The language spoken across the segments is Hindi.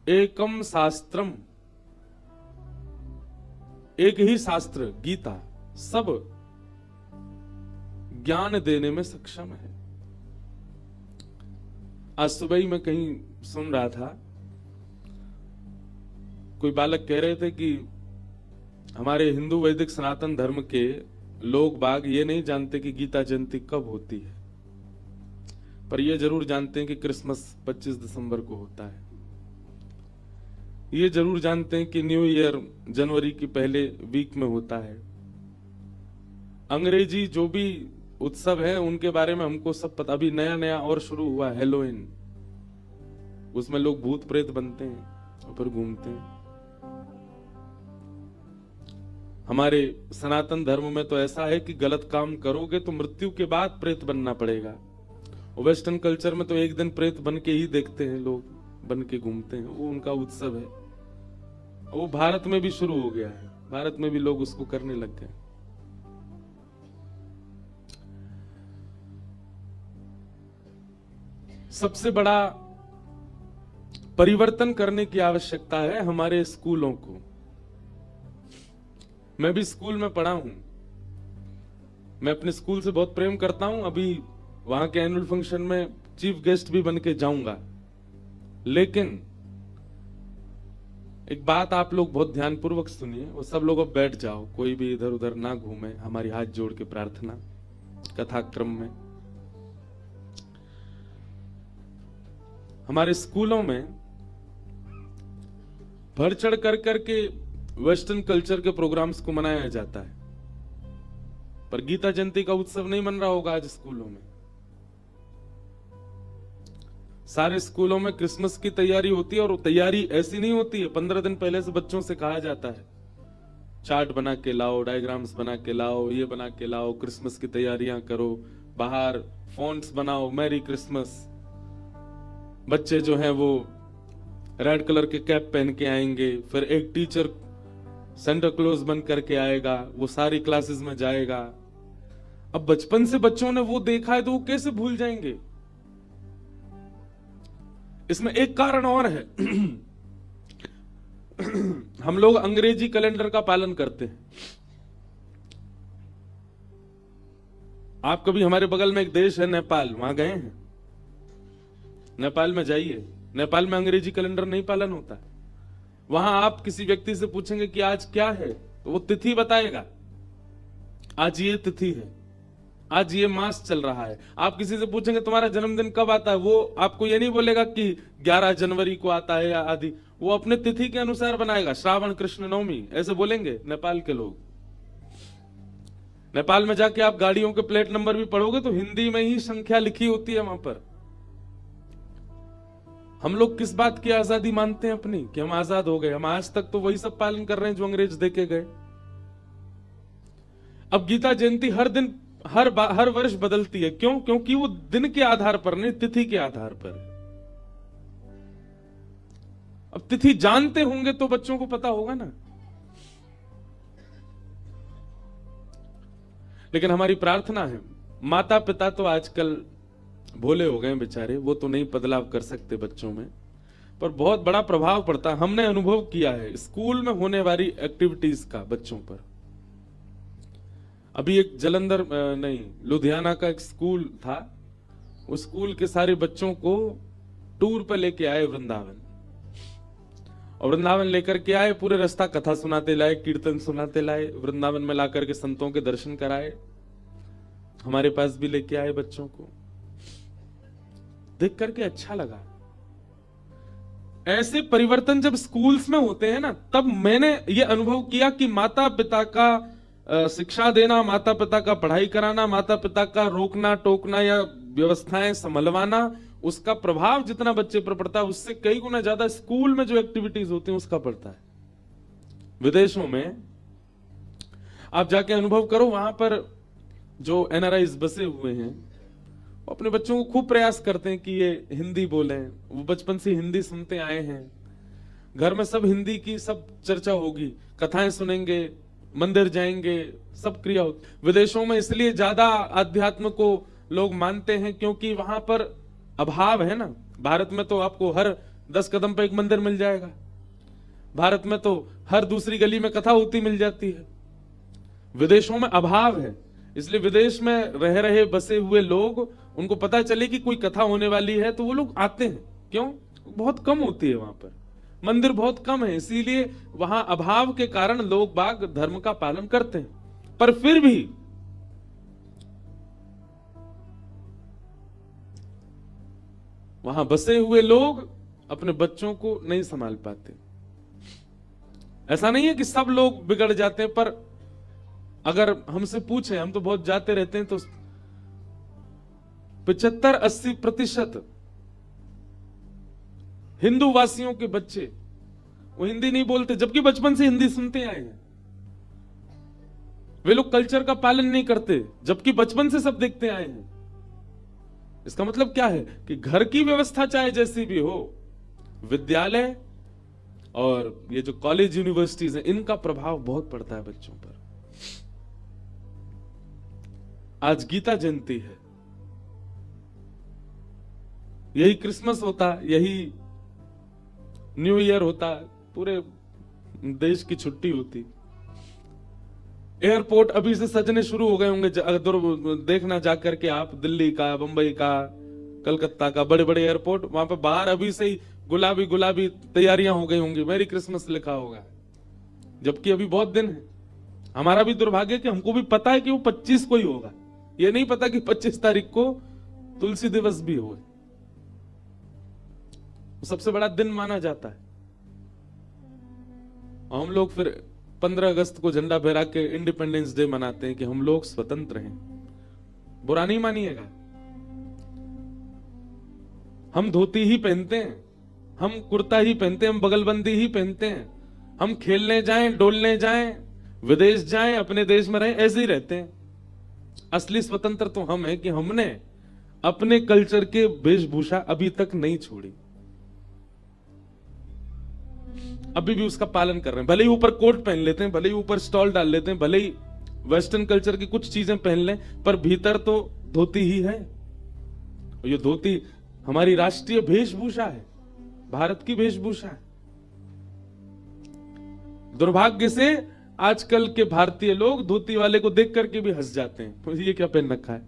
एकम शास्त्रम, एक ही शास्त्र गीता सब ज्ञान देने में सक्षम है। आज सुबह ही मैं कहीं सुन रहा था, कोई बालक कह रहे थे कि हमारे हिंदू वैदिक सनातन धर्म के लोग बाग ये नहीं जानते कि गीता जयंती कब होती है, पर ये जरूर जानते हैं कि क्रिसमस 25 दिसंबर को होता है। ये जरूर जानते हैं कि न्यू ईयर जनवरी की पहले वीक में होता है। अंग्रेजी जो भी उत्सव है उनके बारे में हमको सब पता। अभी नया नया और शुरू हुआ हेलोइन, उसमें लोग भूत प्रेत बनते हैं और फिर घूमते हैं। हमारे सनातन धर्म में तो ऐसा है कि गलत काम करोगे तो मृत्यु के बाद प्रेत बनना पड़ेगा। वेस्टर्न कल्चर में तो एक दिन प्रेत बन के ही देखते हैं लोग, बन के घूमते हैं, वो उनका उत्सव है। वो भारत में भी शुरू हो गया है, भारत में भी लोग उसको करने लग गए। सबसे बड़ा परिवर्तन करने की आवश्यकता है हमारे स्कूलों को। मैं भी स्कूल में पढ़ा हूं, मैं अपने स्कूल से बहुत प्रेम करता हूं। अभी वहां के एनुअल फंक्शन में चीफ गेस्ट भी बन के जाऊंगा। लेकिन एक बात आप लोग बहुत ध्यानपूर्वक सुनिए, वो सब लोग अब बैठ जाओ, कोई भी इधर उधर ना घूमे। हमारी हाथ जोड़ के प्रार्थना कथाक्रम में। हमारे स्कूलों में बढ़ चढ़ कर करके वेस्टर्न कल्चर के प्रोग्राम्स को मनाया जाता है, पर गीता जयंती का उत्सव नहीं मन रहा होगा आज स्कूलों में। सारे स्कूलों में क्रिसमस की तैयारी होती है, और तैयारी ऐसी नहीं होती है। 15 दिन पहले से बच्चों से कहा जाता है चार्ट बना के लाओ, डायग्राम्स बना के लाओ, ये बना के लाओ, क्रिसमस की तैयारियां करो, बाहर फॉन्ट्स बनाओ, मैरी क्रिसमस। बच्चे जो हैं वो रेड कलर के कैप पहन के आएंगे, फिर एक टीचर सेंटा क्लॉज बन करके आएगा, वो सारी क्लासेस में जाएगा। अब बचपन से बच्चों ने वो देखा है तो वो कैसे भूल जाएंगे। इसमें एक कारण और है हम लोग अंग्रेजी कैलेंडर का पालन करते हैं। आप कभी, हमारे बगल में एक देश है नेपाल, वहां गए हैं? नेपाल में जाइए, नेपाल में अंग्रेजी कैलेंडर नहीं पालन होता। वहां आप किसी व्यक्ति से पूछेंगे कि आज क्या है, तो वो तिथि बताएगा, आज ये तिथि है, आज ये मास चल रहा है। आप किसी से पूछेंगे तुम्हारा जन्मदिन कब आता है, वो आपको ये नहीं बोलेगा कि 11 जनवरी को आता है या आदि, वो अपने तिथि के अनुसार बनाएगा। श्रावण कृष्ण नवमी ऐसे बोलेंगे नेपाल के लोग। नेपाल में जाके आप गाड़ियों के प्लेट नंबर भी पढ़ोगे तो हिंदी में ही संख्या लिखी होती है वहां पर। हम लोग किस बात की आजादी मानते हैं अपनी, कि हम आजाद हो गए। हम आज तक तो वही सब पालन कर रहे हैं जो अंग्रेज देके गए। अब गीता जयंती हर दिन हर वर्ष बदलती है। क्यों? क्योंकि वो दिन के आधार पर नहीं, तिथि के आधार पर। अब तिथि जानते होंगे तो बच्चों को पता होगा ना। लेकिन हमारी प्रार्थना है, माता पिता तो आजकल भोले हो गए बेचारे, वो तो नहीं बदलाव कर सकते बच्चों में, पर बहुत बड़ा प्रभाव पड़ता है। हमने अनुभव किया है स्कूल में होने वाली एक्टिविटीज का बच्चों पर। अभी एक जलंधर नहीं, लुधियाना का एक स्कूल था, उस स्कूल के सारे बच्चों को टूर पर लेके आए वृंदावन, और वृंदावन लेकर के आए, पूरे रास्ता कथा सुनाते लाए, कीर्तन सुनाते लाए, वृंदावन में लाकर के संतों के दर्शन कराए। हमारे पास भी लेके आए बच्चों को, देख करके अच्छा लगा। ऐसे परिवर्तन जब स्कूल्स में होते हैं ना, तब मैंने ये अनुभव किया कि माता पिता का शिक्षा देना, माता पिता का पढ़ाई कराना, माता पिता का रोकना टोकना या व्यवस्थाएं संभलवाना, उसका प्रभाव जितना बच्चे पर पड़ता है उससे कई गुना ज्यादा स्कूल में जो एक्टिविटीज होती हैं उसका पड़ता है। विदेशों में आप जाके अनुभव करो, वहां पर जो एनआरआईज बसे हुए हैं वो अपने बच्चों को खूब प्रयास करते हैं कि ये हिंदी बोलें। वो बचपन से हिंदी सुनते आए हैं, घर में सब हिंदी की सब चर्चा होगी, कथाएं सुनेंगे, मंदिर जाएंगे, सब क्रिया होती। विदेशों में इसलिए ज्यादा आध्यात्म को लोग मानते हैं क्योंकि वहां पर अभाव है ना। भारत में तो आपको हर 10 कदम पे एक मंदिर मिल जाएगा। भारत में तो हर दूसरी गली में कथा होती मिल जाती है। विदेशों में अभाव है, इसलिए विदेश में रह रहे बसे हुए लोग, उनको पता चले कि कोई कथा होने वाली है तो वो लोग आते हैं। क्यों? बहुत कम होती है वहां पर, मंदिर बहुत कम है, इसीलिए वहां अभाव के कारण लोग बाग धर्म का पालन करते हैं। पर फिर भी वहां बसे हुए लोग अपने बच्चों को नहीं संभाल पाते। ऐसा नहीं है कि सब लोग बिगड़ जाते हैं, पर अगर हमसे पूछे, हम तो बहुत जाते रहते हैं, तो 75-80% हिंदू वासियों के बच्चे वो हिंदी नहीं बोलते, जबकि बचपन से हिंदी सुनते आए हैं। वे लोग कल्चर का पालन नहीं करते, जबकि बचपन से सब देखते आए हैं। इसका मतलब क्या है कि घर की व्यवस्था चाहे जैसी भी हो, विद्यालय और ये जो कॉलेज यूनिवर्सिटीज हैं, इनका प्रभाव बहुत पड़ता है बच्चों पर। आज गीता जयंती है, यही क्रिसमस होता, यही न्यू ईयर होता, पूरे देश की छुट्टी होती। एयरपोर्ट अभी से सजने शुरू हो गए होंगे, अगर देखना जाकर के आप दिल्ली का, बंबई का, कलकत्ता का, बड़े बड़े एयरपोर्ट, वहां पे बाहर अभी से ही गुलाबी गुलाबी तैयारियां हो गई होंगी, मैरी क्रिसमस लिखा होगा, जबकि अभी बहुत दिन है। हमारा भी दुर्भाग्य कि हमको भी पता है कि वो 25 को ही होगा, ये नहीं पता कि 25 तारीख को तुलसी दिवस भी हो, सबसे बड़ा दिन माना जाता है। और हम लोग फिर 15 अगस्त को झंडा फहरा के इंडिपेंडेंस डे मनाते हैं कि हम लोग स्वतंत्र हैं। बुरा नहीं मानिएगा, हम धोती ही पहनते हैं, हम कुर्ता ही पहनते हैं, हम बगलबंदी ही पहनते हैं, हम खेलने जाएं, डोलने जाएं, विदेश जाएं, अपने देश में रहें, ऐसे ही रहते हैं। असली स्वतंत्र तो हम हैं कि हमने अपने कल्चर के वेशभूषा अभी तक नहीं छोड़ी, अभी भी उसका पालन कर रहे हैं। भले ही ऊपर कोट पहन लेते हैं, भले ही ऊपर स्टॉल डाल लेते हैं, भले ही वेस्टर्न कल्चर की कुछ चीजें पहन लें, पर भीतर तो धोती ही है। ये धोती हमारी राष्ट्रीय वेशभूषा है, भारत की वेशभूषा है। दुर्भाग्य से आजकल के भारतीय लोग धोती वाले को देख करके भी हंस जाते हैं, तो ये क्या पहन रखा है।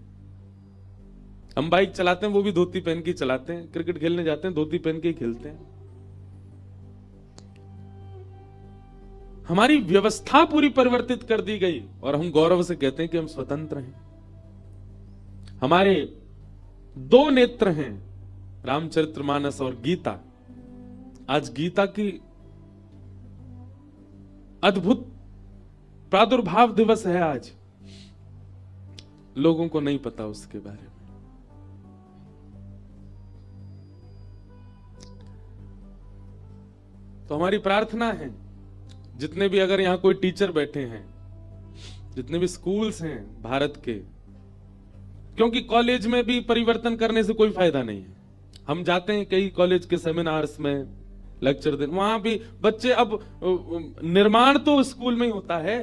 हम बाइक चलाते हैं, वो भी धोती पहन के चलाते हैं, क्रिकेट खेलने जाते हैं, धोती पहन के ही खेलते हैं। हमारी व्यवस्था पूरी परिवर्तित कर दी गई और हम गौरव से कहते हैं कि हम स्वतंत्र हैं। हमारे 2 नेत्र हैं, रामचरितमानस और गीता। आज गीता की अद्भुत प्रादुर्भाव दिवस है। आज लोगों को नहीं पता उसके बारे में। तो हमारी प्रार्थना है, जितने भी अगर यहां कोई टीचर बैठे हैं, जितने भी स्कूल्स हैं भारत के, क्योंकि कॉलेज में भी परिवर्तन करने से कोई फायदा नहीं है। हम जाते हैं कई कॉलेज के सेमिनार्स में, लेक्चर देने, वहां भी बच्चे, अब निर्माण तो स्कूल में ही होता है,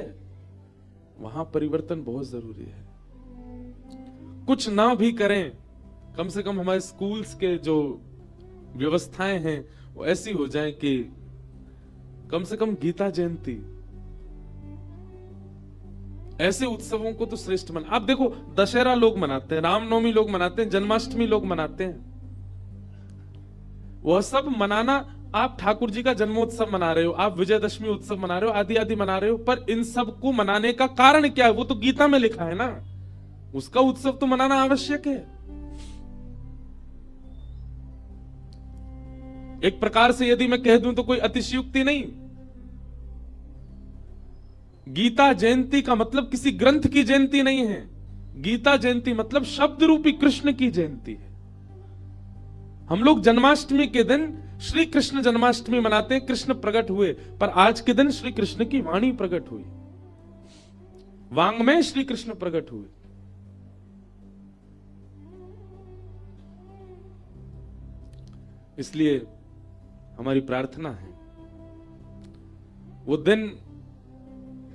वहां परिवर्तन बहुत जरूरी है। कुछ ना भी करें, कम से कम हमारे स्कूल्स के जो व्यवस्थाएं हैं वो ऐसी हो जाएं कि कम से कम गीता जयंती, ऐसे उत्सवों को तो श्रेष्ठ मन। आप देखो, दशहरा लोग मनाते हैं, रामनवमी लोग मनाते हैं, जन्माष्टमी लोग मनाते हैं, वह सब मनाना। आप ठाकुर जी का जन्मोत्सव मना रहे हो, आप विजयदशमी उत्सव मना रहे हो, आदि आदि मना रहे हो, पर इन सब को मनाने का कारण क्या है? वो तो गीता में लिखा है ना, उसका उत्सव तो मनाना आवश्यक है। एक प्रकार से यदि मैं कह दूं तो कोई अतिशयोक्ति नहीं। गीता जयंती का मतलब किसी ग्रंथ की जयंती नहीं है। गीता जयंती मतलब शब्द रूपी कृष्ण की जयंती है। हम लोग जन्माष्टमी के दिन श्री कृष्ण जन्माष्टमी मनाते हैं, कृष्ण प्रकट हुए, पर आज के दिन श्री कृष्ण की वाणी प्रकट हुई, वांग में श्री कृष्ण प्रकट हुए। इसलिए हमारी प्रार्थना है वो दिन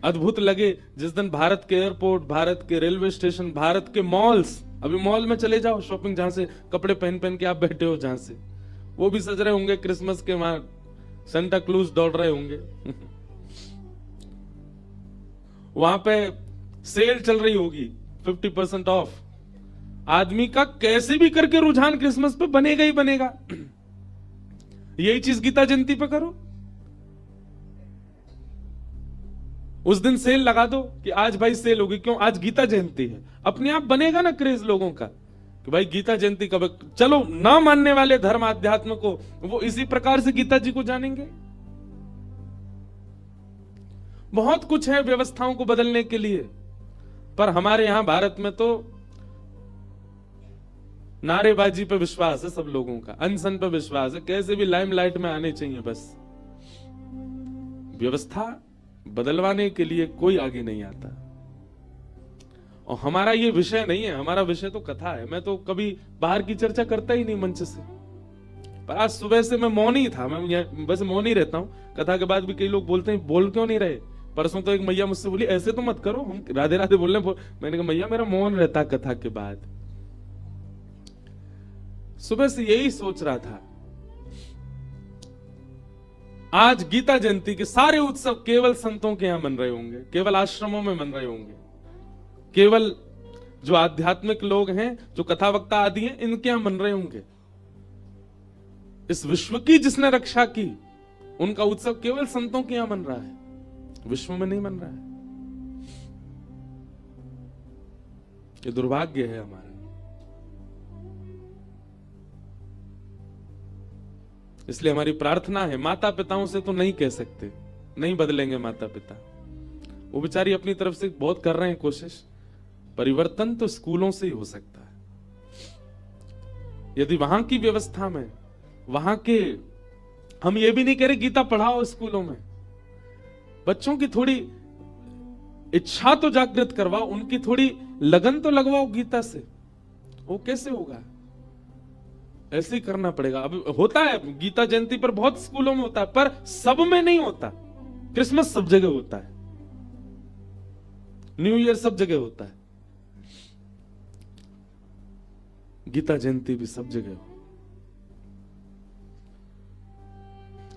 अद्भुत लगे जिस दिन भारत के एयरपोर्ट, भारत के रेलवे स्टेशन, भारत के मॉल्स, अभी मॉल में चले जाओ शॉपिंग, जहां से कपड़े पहन पहन के आप बैठे हो, जहां से वो भी सज रहे होंगे क्रिसमस के, वहां सेंटा क्लूज दौड़ रहे होंगे। वहां पे सेल चल रही होगी 50% ऑफ। आदमी का कैसे भी करके रुझान क्रिसमस पे बनेगा ही बनेगा। यही चीज गीता जयंती पे करो। उस दिन सेल लगा दो कि आज भाई सेल होगी, क्यों? आज गीता जयंती है। अपने आप बनेगा ना क्रेज लोगों का कि भाई गीता जयंती कब। चलो ना मानने वाले धर्म अध्यात्म को वो इसी प्रकार से गीता जी को जानेंगे। बहुत कुछ है व्यवस्थाओं को बदलने के लिए, पर हमारे यहां भारत में तो नारेबाजी पे विश्वास है सब लोगों का, अनशन पे विश्वास है, कैसे भी लाइमलाइट में आने चाहिए बस। व्यवस्था बदलवाने के लिए कोई आगे नहीं आता। और हमारा ये विषय नहीं है, हमारा विषय तो कथा है। मैं तो कभी बाहर की चर्चा करता ही नहीं मंच से, पर आज सुबह से मैं मौन ही था। मैं वैसे मौन ही रहता हूं। कथा के बाद भी कई लोग बोलते हैं बोल क्यों नहीं रहे। परसों तो एक मैया मुझसे बोली ऐसे तो मत करो, हम राधे राधे बोल रहे। मैंने कहा मैया मेरा मौन रहता कथा के बाद। सुबह से यही सोच रहा था, आज गीता जयंती के सारे उत्सव केवल संतों के यहां मन रहे होंगे, केवल आश्रमों में मन रहे होंगे, केवल जो आध्यात्मिक लोग हैं, जो कथा वक्ता आदि हैं, इनके यहां मन रहे होंगे। इस विश्व की जिसने रक्षा की, उनका उत्सव केवल संतों के यहां मन रहा है, विश्व में नहीं मन रहा है। ये दुर्भाग्य है हमारा। इसलिए हमारी प्रार्थना है, माता पिताओं से तो नहीं कह सकते, नहीं बदलेंगे माता पिता। वो बेचारी अपनी तरफ से बहुत कर रहे हैं कोशिश। परिवर्तन तो स्कूलों से ही हो सकता है। यदि वहां की व्यवस्था में, वहां के, हम ये भी नहीं कह रहे गीता पढ़ाओ स्कूलों में, बच्चों की थोड़ी इच्छा तो जागृत करवाओ, उनकी थोड़ी लगन तो लगवाओ गीता से। वो कैसे होगा? ऐसे ही करना पड़ेगा। अब होता है गीता जयंती पर बहुत स्कूलों में होता है, पर सब में नहीं होता। क्रिसमस सब जगह होता है, न्यू ईयर सब जगह होता है, गीता जयंती भी सब जगह हो।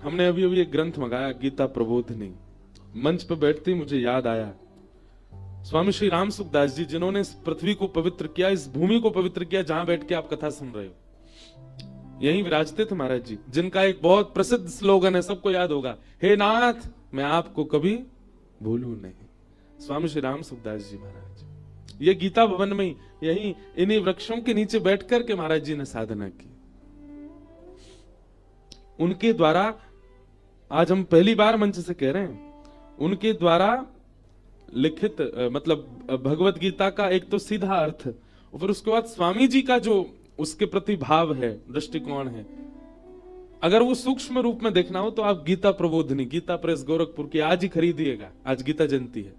हमने अभी अभी एक ग्रंथ मंगाया, गीता प्रबोधिनी। मंच पर बैठते ही मुझे याद आया स्वामी श्री राम सुखदास जी, जिन्होंने इस पृथ्वी को पवित्र किया, इस भूमि को पवित्र किया, जहां बैठ के आप कथा सुन रहे हो। यहीं विराजते थे महाराज जी, जिनका एक बहुत प्रसिद्ध स्लोगन है, सबको याद होगा, हे नाथ मैं आपको कभी भूलूं नहीं। स्वामी श्री राम सुखदास जी महाराज, ये गीता भवन में यहीं इन्हीं वृक्षों के नीचे बैठ करके महाराज जी ने साधना की। उनके द्वारा, आज हम पहली बार मंच से कह रहे हैं, उनके द्वारा लिखित मतलब भगवत गीता का एक तो सीधा अर्थ, और फिर उसके बाद स्वामी जी का जो उसके प्रति भाव है, दृष्टिकोण है, अगर वो सूक्ष्म रूप में देखना हो तो आप गीता प्रबोधिनी, गीता प्रेस गोरखपुर की आज ही खरीदिएगा। आज गीता जयंती है,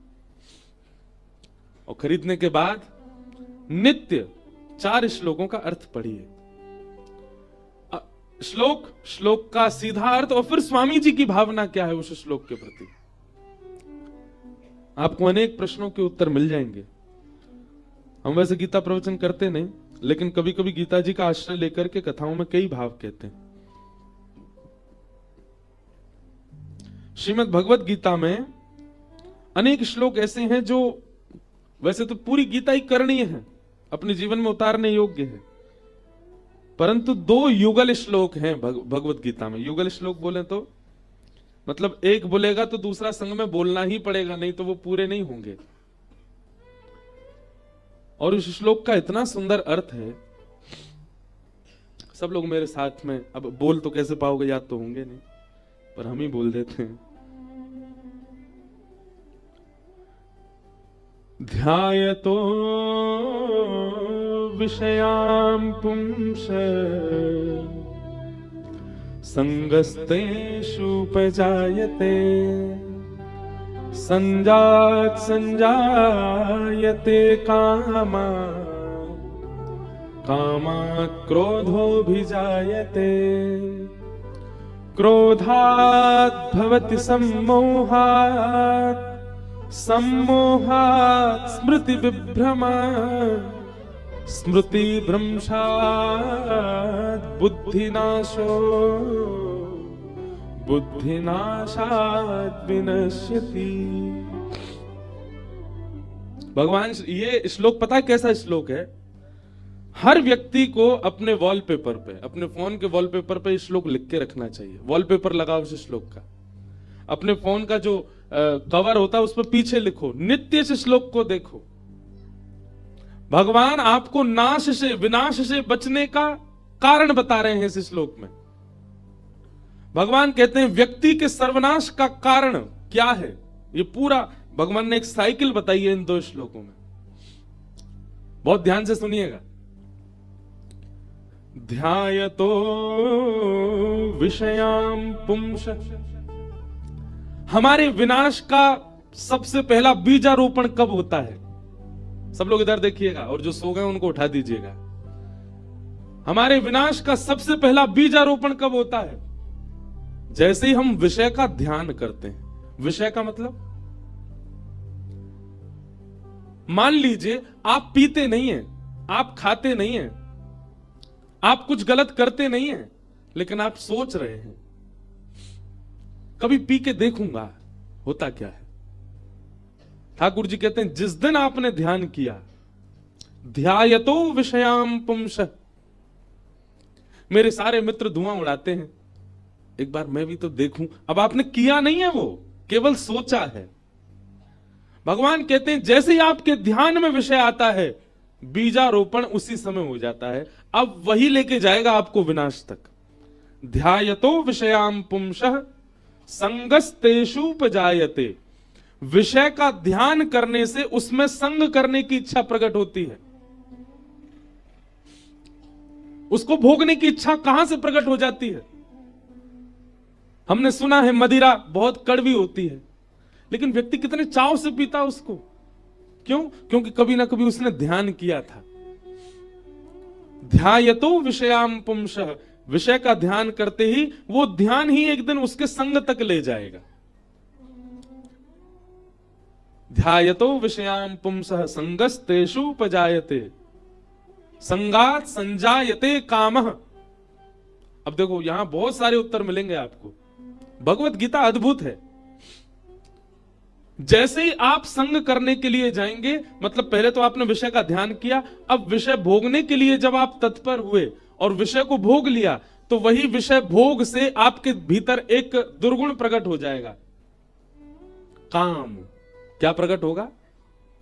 और खरीदने के बाद नित्य 4 श्लोकों का अर्थ पढ़िए। श्लोक का सीधा अर्थ, और फिर स्वामी जी की भावना क्या है उस श्लोक के प्रति। आपको अनेक प्रश्नों के उत्तर मिल जाएंगे। हम वैसे गीता प्रवचन करते नहीं, लेकिन कभी कभी गीता जी का आश्रय लेकर के कथाओं में कई भाव कहते हैं। श्रीमद् भगवत गीता में अनेक श्लोक ऐसे हैं जो वैसे तो पूरी गीता ही करणीय है, अपने जीवन में उतारने योग्य है, परंतु 2 युगल श्लोक हैं भगवत गीता में। युगल श्लोक बोले तो मतलब एक बोलेगा तो दूसरा संग में बोलना ही पड़ेगा, नहीं तो वो पूरे नहीं होंगे। और उस श्लोक का इतना सुंदर अर्थ है, सब लोग मेरे साथ में, अब बोल तो कैसे पाओगे, याद तो होंगे नहीं, पर हम ही बोल देते हैं। ध्यायतो विषयां पुंस संगस्तेषुपजायते संजात संजायते कामा कामात् क्रोधोऽभिजायते क्रोधात् भवति सम्मोहात् सम्मोहात् स्मृतिविभ्रमात् स्मृति भ्रंशात् बुद्धिनाशो बुद्धिनाशात् विनश्यति। भगवान ये श्लोक पता है कैसा श्लोक है? हर व्यक्ति को अपने वॉलपेपर पे, अपने फोन के वॉलपेपर पे श्लोक लिख के रखना चाहिए। वॉलपेपर लगाओ उस श्लोक का, अपने फोन का जो कवर होता है उस पर पीछे लिखो, नित्य इस श्लोक को देखो। भगवान आपको नाश से, विनाश से बचने का कारण बता रहे हैं इस श्लोक में। भगवान कहते हैं व्यक्ति के सर्वनाश का कारण क्या है, ये पूरा भगवान ने एक साइकिल बताई है इन दो श्लोकों में। बहुत ध्यान से सुनिएगा। ध्यायतो विषयाम पुंस, हमारे विनाश का सबसे पहला बीजारोपण कब होता है? सब लोग इधर देखिएगा और जो सो गए उनको उठा दीजिएगा। हमारे विनाश का सबसे पहला बीजारोपण कब होता है? जैसे ही हम विषय का ध्यान करते हैं। विषय का मतलब, मान लीजिए आप पीते नहीं हैं, आप खाते नहीं हैं, आप कुछ गलत करते नहीं हैं, लेकिन आप सोच रहे हैं कभी पी के देखूंगा होता क्या है। ठाकुर जी कहते हैं जिस दिन आपने ध्यान किया, ध्यायतो विषयाम पुंस, मेरे सारे मित्र धुआं उड़ाते हैं, एक बार मैं भी तो देखूं। अब आपने किया नहीं है, वो केवल सोचा है। भगवान कहते हैं जैसे ही आपके ध्यान में विषय आता है, बीजारोपण उसी समय हो जाता है। अब वही लेके जाएगा आपको विनाश तक। ध्यायतो विषयाम पुंसः संगस्तेषुपजायते, विषय का ध्यान करने से उसमें संग करने की इच्छा प्रकट होती है। उसको भोगने की इच्छा कहां से प्रकट हो जाती है? हमने सुना है मदिरा बहुत कड़वी होती है, लेकिन व्यक्ति कितने चाव से पीता उसको। क्यों? क्योंकि कभी ना कभी उसने ध्यान किया था। ध्यायतो विषयाम पुंसः, विषय का ध्यान करते ही वो ध्यान ही एक दिन उसके संग तक ले जाएगा। ध्यायतो विषयाम पुंसः संगस्तेषुपजायते संगात संजायते कामः। अब देखो यहां बहुत सारे उत्तर मिलेंगे आपको। भगवत गीता अद्भुत है। जैसे ही आप संग करने के लिए जाएंगे, मतलब पहले तो आपने विषय का ध्यान किया, अब विषय भोगने के लिए जब आप तत्पर हुए और विषय को भोग लिया, तो वही विषय भोग से आपके भीतर एक दुर्गुण प्रकट हो जाएगा, काम। क्या प्रकट होगा?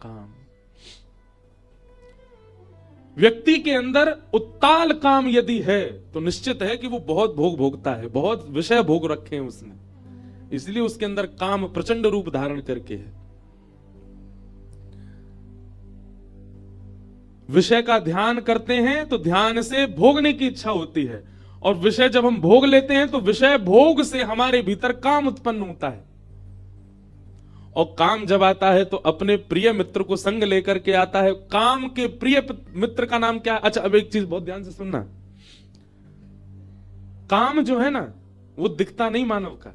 काम। व्यक्ति के अंदर उत्ताल काम यदि है तो निश्चित है कि वो बहुत भोग भोगता है, बहुत विषय भोग रखे हैं उसने, इसलिए उसके अंदर काम प्रचंड रूप धारण करके है। विषय का ध्यान करते हैं तो ध्यान से भोगने की इच्छा होती है, और विषय जब हम भोग लेते हैं तो विषय भोग से हमारे भीतर काम उत्पन्न होता है। और काम जब आता है तो अपने प्रिय मित्र को संग लेकर के आता है। काम के प्रिय मित्र का नाम क्या है? अच्छा, अब एक चीज बहुत ध्यान से सुनना। काम जो है ना, वो दिखता नहीं मानव का।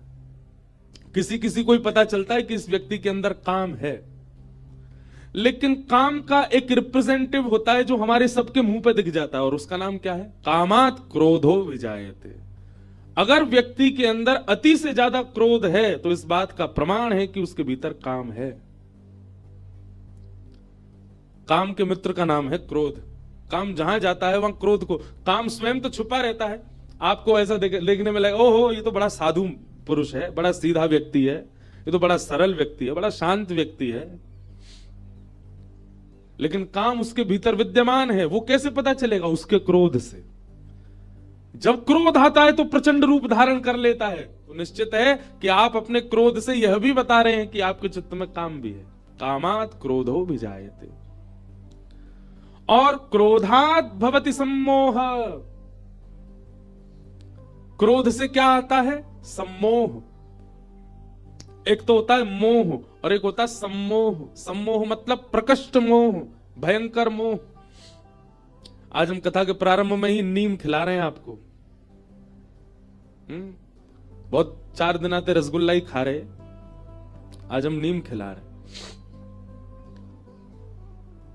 किसी किसी को ही पता चलता है कि इस व्यक्ति के अंदर काम है, लेकिन काम का एक रिप्रेजेंटेटिव होता है जो हमारे सबके मुंह पे दिख जाता है, और उसका नाम क्या है? कामात् क्रोधो विजायते। अगर व्यक्ति के अंदर अति से ज्यादा क्रोध है तो इस बात का प्रमाण है कि उसके भीतर काम है। काम के मित्र का नाम है क्रोध। काम जहां जाता है वहां क्रोध को, काम स्वयं तो छुपा रहता है, आपको ऐसा देखने में लगे ओहो ये तो बड़ा साधु पुरुष है, बड़ा सीधा व्यक्ति है, ये तो बड़ा सरल व्यक्ति है, बड़ा शांत व्यक्ति है, लेकिन काम उसके भीतर विद्यमान है। वो कैसे पता चलेगा? उसके क्रोध से। जब क्रोध आता है तो प्रचंड रूप धारण कर लेता है, तो निश्चित है कि आप अपने क्रोध से यह भी बता रहे हैं कि आपके चित्त में काम भी है। कामात् क्रोधो विजायते। और क्रोधात् भवति सम्मोह। क्रोध से क्या आता है? सम्मोह। एक तो होता है मोह और एक होता है सम्मोह। सम्मोह मतलब प्रकष्ट मोह, भयंकर मोह। आज हम कथा के प्रारंभ में ही नीम खिला रहे हैं आपको। बहुत 4 दिन आते रसगुल्ला ही खा रहे, आज हम नीम खिला रहे।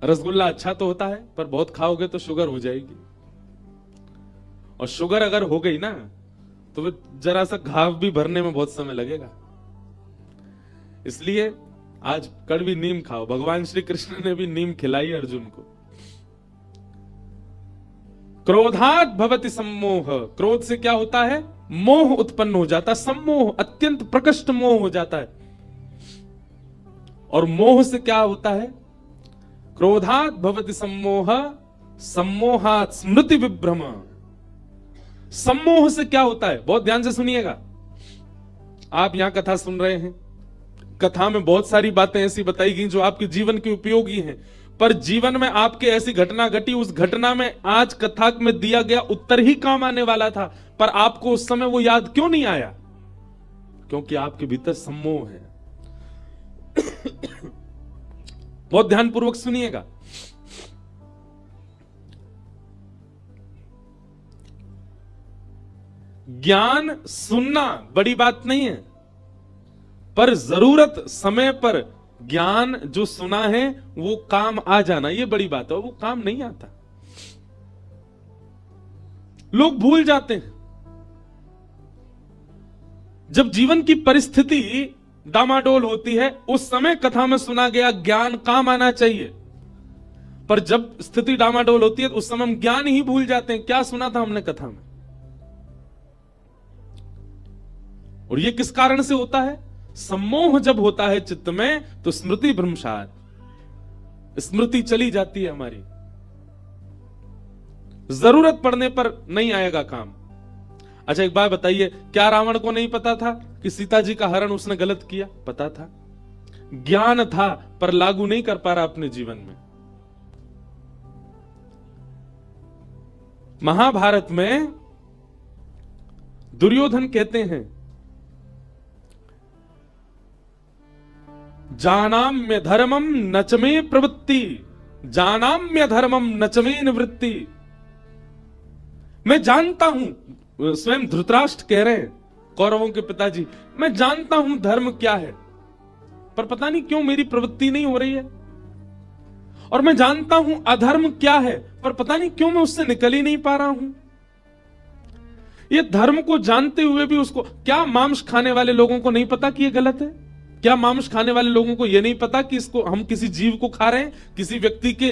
रसगुल्ला अच्छा तो होता है, पर बहुत खाओगे तो शुगर हो जाएगी, और शुगर अगर हो गई ना तो फिर जरा सा घाव भी भरने में बहुत समय लगेगा। इसलिए आज कड़वी नीम खाओ। भगवान श्री कृष्ण ने भी नीम खिलाई अर्जुन को। क्रोधात भवति सम्मोह, क्रोध से क्या होता है? मोह उत्पन्न हो जाता है, सम्मोह अत्यंत प्रकट मोह हो जाता है। और मोह से क्या होता है? क्रोधात भवति सम्मोह, सम्मोहात स्मृति विभ्रम। सम्मोह से क्या होता है? बहुत ध्यान से सुनिएगा। आप यहां कथा सुन रहे हैं, कथा में बहुत सारी बातें ऐसी बताई गई जो आपके जीवन के उपयोगी हैं, पर जीवन में आपके ऐसी घटना घटी, उस घटना में आज कथा में दिया गया उत्तर ही काम आने वाला था, पर आपको उस समय वो याद क्यों नहीं आया? क्योंकि आपके भीतर सम्मोह है। बहुत ध्यानपूर्वक सुनिएगा। ज्ञान सुनना बड़ी बात नहीं है, पर जरूरत समय पर ज्ञान जो सुना है वो काम आ जाना, ये बड़ी बात है। वो काम नहीं आता, लोग भूल जाते हैं। जब जीवन की परिस्थिति डामाडोल होती है, उस समय कथा में सुना गया ज्ञान काम आना चाहिए, पर जब स्थिति डामाडोल होती है तो उस समय हम ज्ञान ही भूल जाते हैं, क्या सुना था हमने कथा में। और ये किस कारण से होता है? सम्मोह जब होता है चित्त में तो स्मृति भ्रंशात, स्मृति चली जाती है हमारी, जरूरत पड़ने पर नहीं आएगा काम। अच्छा एक बात बताइए, क्या रावण को नहीं पता था कि सीता जी का हरण उसने गलत किया? पता था, ज्ञान था, पर लागू नहीं कर पा रहा अपने जीवन में। महाभारत में दुर्योधन कहते हैं, जानाम्य धर्मम नचमे प्रवृत्ति, जानाम्य धर्मम नचमे निवृत्ति। मैं जानता हूं, स्वयं धृतराष्ट्र कह रहे हैं, कौरवों के पिताजी, मैं जानता हूं धर्म क्या है, पर पता नहीं क्यों मेरी प्रवृत्ति नहीं हो रही है। और मैं जानता हूं अधर्म क्या है, पर पता नहीं क्यों मैं उससे निकल ही नहीं पा रहा हूं। ये धर्म को जानते हुए भी उसको, क्या मांस खाने वाले लोगों को नहीं पता कि ये गलत है? क्या मांस खाने वाले लोगों को यह नहीं पता कि इसको हम किसी जीव को खा रहे हैं, किसी व्यक्ति के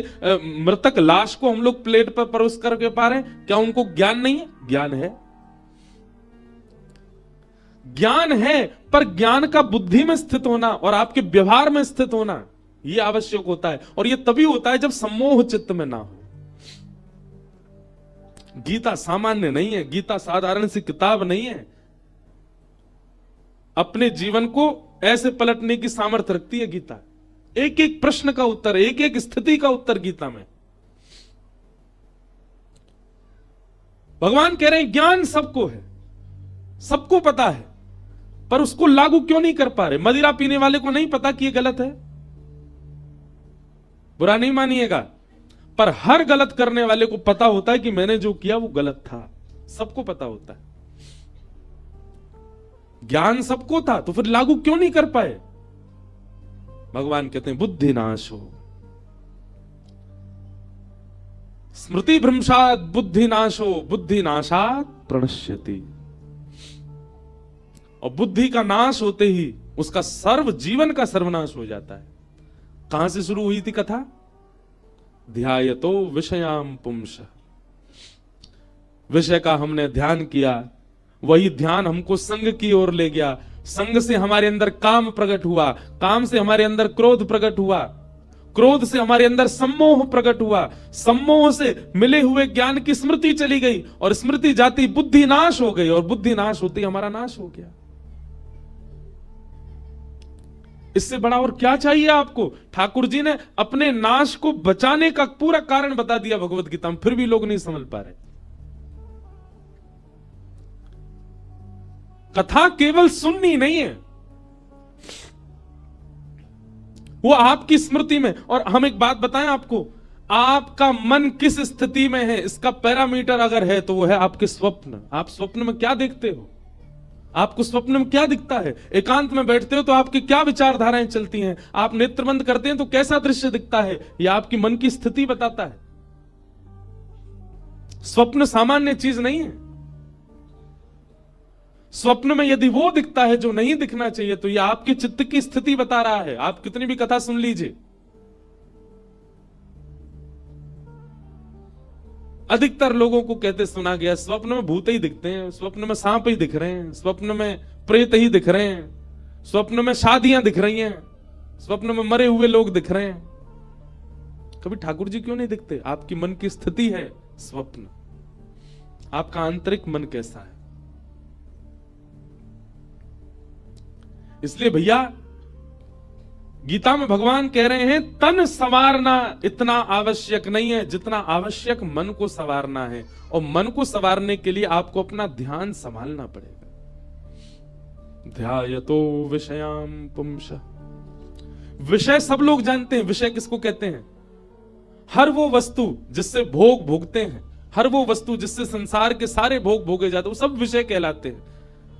मृतक लाश को हम लोग प्लेट पर परोस करके पा रहे हैं? क्या उनको ज्ञान नहीं है? ज्ञान है, ज्ञान है, पर ज्ञान का बुद्धि में स्थित होना और आपके व्यवहार में स्थित होना यह आवश्यक होता है। और यह तभी होता है जब सम्मोह चित्त में ना हो। गीता सामान्य नहीं है, गीता साधारण सी किताब नहीं है। अपने जीवन को ऐसे पलटने की सामर्थ्य रखती है गीता। एक एक प्रश्न का उत्तर, एक एक स्थिति का उत्तर गीता में। भगवान कह रहे हैं ज्ञान सबको है, सबको पता है, पर उसको लागू क्यों नहीं कर पा रहे? मदिरा पीने वाले को नहीं पता कि यह गलत है, बुरा नहीं मानिएगा, पर हर गलत करने वाले को पता होता है कि मैंने जो किया वो गलत था। सबको पता होता है। ज्ञान सबको था, तो फिर लागू क्यों नहीं कर पाए? भगवान कहते हैं बुद्धि नाश हो, स्मृति भ्रंशात बुद्धि नाशो, बुद्धि नाशात प्रणश्यति। और बुद्धि का नाश होते ही उसका सर्व जीवन का सर्वनाश हो जाता है। कहां से शुरू हुई थी कथा? ध्यायतो विषयाम पुंस, विषय का हमने ध्यान किया, वही ध्यान हमको संग की ओर ले गया। संग से हमारे अंदर काम प्रकट हुआ, काम से हमारे अंदर क्रोध प्रकट हुआ, क्रोध से हमारे अंदर सम्मोह प्रकट हुआ, सम्मोह से मिले हुए ज्ञान की स्मृति चली गई, और स्मृति जाती बुद्धि नाश हो गई, और बुद्धि नाश होती हमारा नाश हो गया। इससे बड़ा और क्या चाहिए आपको? ठाकुर जी ने अपने नाश को बचाने का पूरा कारण बता दिया भगवत गीता में, फिर भी लोग नहीं समझ पा रहे। कथा केवल सुननी नहीं है, वो आपकी स्मृति में। और हम एक बात बताएं आपको, आपका मन किस स्थिति में है, इसका पैरामीटर अगर है तो वो है आपके स्वप्न। आप स्वप्न में क्या देखते हो? आपको स्वप्न में क्या दिखता है? एकांत में बैठते हो तो आपकी क्या विचारधाराएं चलती हैं? आप नेत्र बंद करते हैं तो कैसा दृश्य दिखता है? यह आपकी मन की स्थिति बताता है। स्वप्न सामान्य चीज नहीं है। स्वप्न में यदि वो दिखता है जो नहीं दिखना चाहिए तो यह आपके चित्त की स्थिति बता रहा है। आप कितनी भी कथा सुन लीजिए, अधिकतर लोगों को कहते सुना गया स्वप्न में भूत ही दिखते हैं, स्वप्न में सांप ही दिख रहे हैं, स्वप्न में प्रेत ही दिख रहे हैं, स्वप्न में शादियां दिख रही हैं, स्वप्न में मरे हुए लोग दिख रहे हैं। कभी ठाकुर जी क्यों नहीं दिखते? आपकी मन की स्थिति है स्वप्न। आपका आंतरिक मन कैसा है? इसलिए भैया गीता में भगवान कह रहे हैं तन संवारना इतना आवश्यक नहीं है जितना आवश्यक मन को संवारना है। और मन को संवारने के लिए आपको अपना ध्यान संभालना पड़ेगा। ध्यायतो विषयाम पुंसः। विषय सब लोग जानते हैं। विषय किसको कहते हैं? हर वो वस्तु जिससे भोग भोगते हैं, हर वो वस्तु जिससे संसार के सारे भोग भोगे जाते हैं, वो सब विषय कहलाते हैं।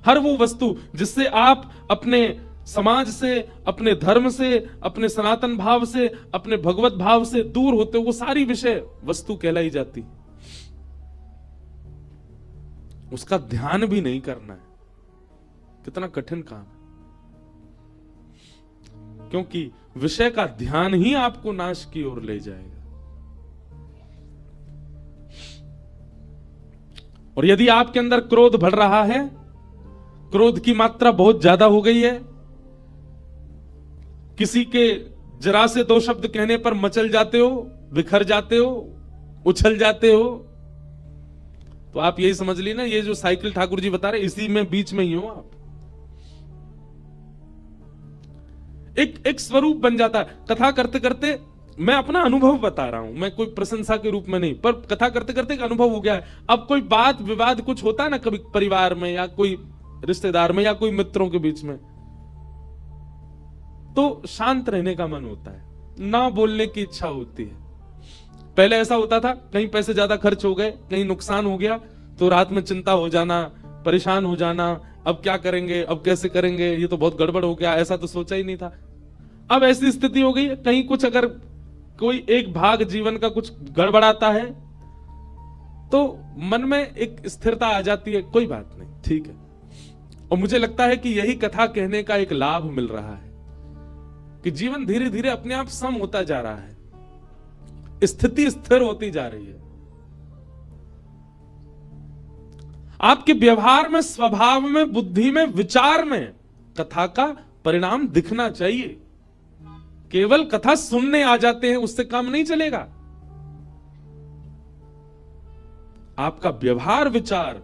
हर वो वस्तु जिससे आप अपने समाज से, अपने धर्म से, अपने सनातन भाव से, अपने भगवत भाव से दूर होते हो, वो सारी विषय वस्तु कहलाई जाती। उसका ध्यान भी नहीं करना है, कितना कठिन काम है। क्योंकि विषय का ध्यान ही आपको नाश की ओर ले जाएगा। और यदि आपके अंदर क्रोध बढ़ रहा है, क्रोध की मात्रा बहुत ज्यादा हो गई है, किसी के जरा से दो शब्द कहने पर मचल जाते हो, बिखर जाते हो, उछल जाते हो, तो आप यही समझ ली ना, ये जो साइकिल ठाकुर जी बता रहे इसी में बीच में ही हो आप। एक स्वरूप बन जाता है। कथा करते करते मैं अपना अनुभव बता रहा हूं, मैं कोई प्रशंसा के रूप में नहीं, पर कथा करते करते एक अनुभव हो गया है। अब कोई बात विवाद कुछ होता है ना, कभी परिवार में या कोई रिश्तेदार में या कोई मित्रों के बीच में, तो शांत रहने का मन होता है, ना बोलने की इच्छा होती है। पहले ऐसा होता था, कहीं पैसे ज्यादा खर्च हो गए, कहीं नुकसान हो गया तो रात में चिंता हो जाना, परेशान हो जाना, अब क्या करेंगे, अब कैसे करेंगे, ये तो बहुत गड़बड़ हो गया, ऐसा तो सोचा ही नहीं था। अब ऐसी स्थिति हो गई, कहीं कुछ अगर कोई एक भाग जीवन का कुछ गड़बड़ाता है तो मन में एक स्थिरता आ जाती है, कोई बात नहीं, ठीक है। और मुझे लगता है कि यही कथा कहने का एक लाभ मिल रहा है कि जीवन धीरे धीरे अपने आप सम होता जा रहा है, स्थिति स्थिर होती जा रही है। आपके व्यवहार में, स्वभाव में, बुद्धि में, विचार में कथा का परिणाम दिखना चाहिए। केवल कथा सुनने आ जाते हैं उससे काम नहीं चलेगा। आपका व्यवहार, विचार,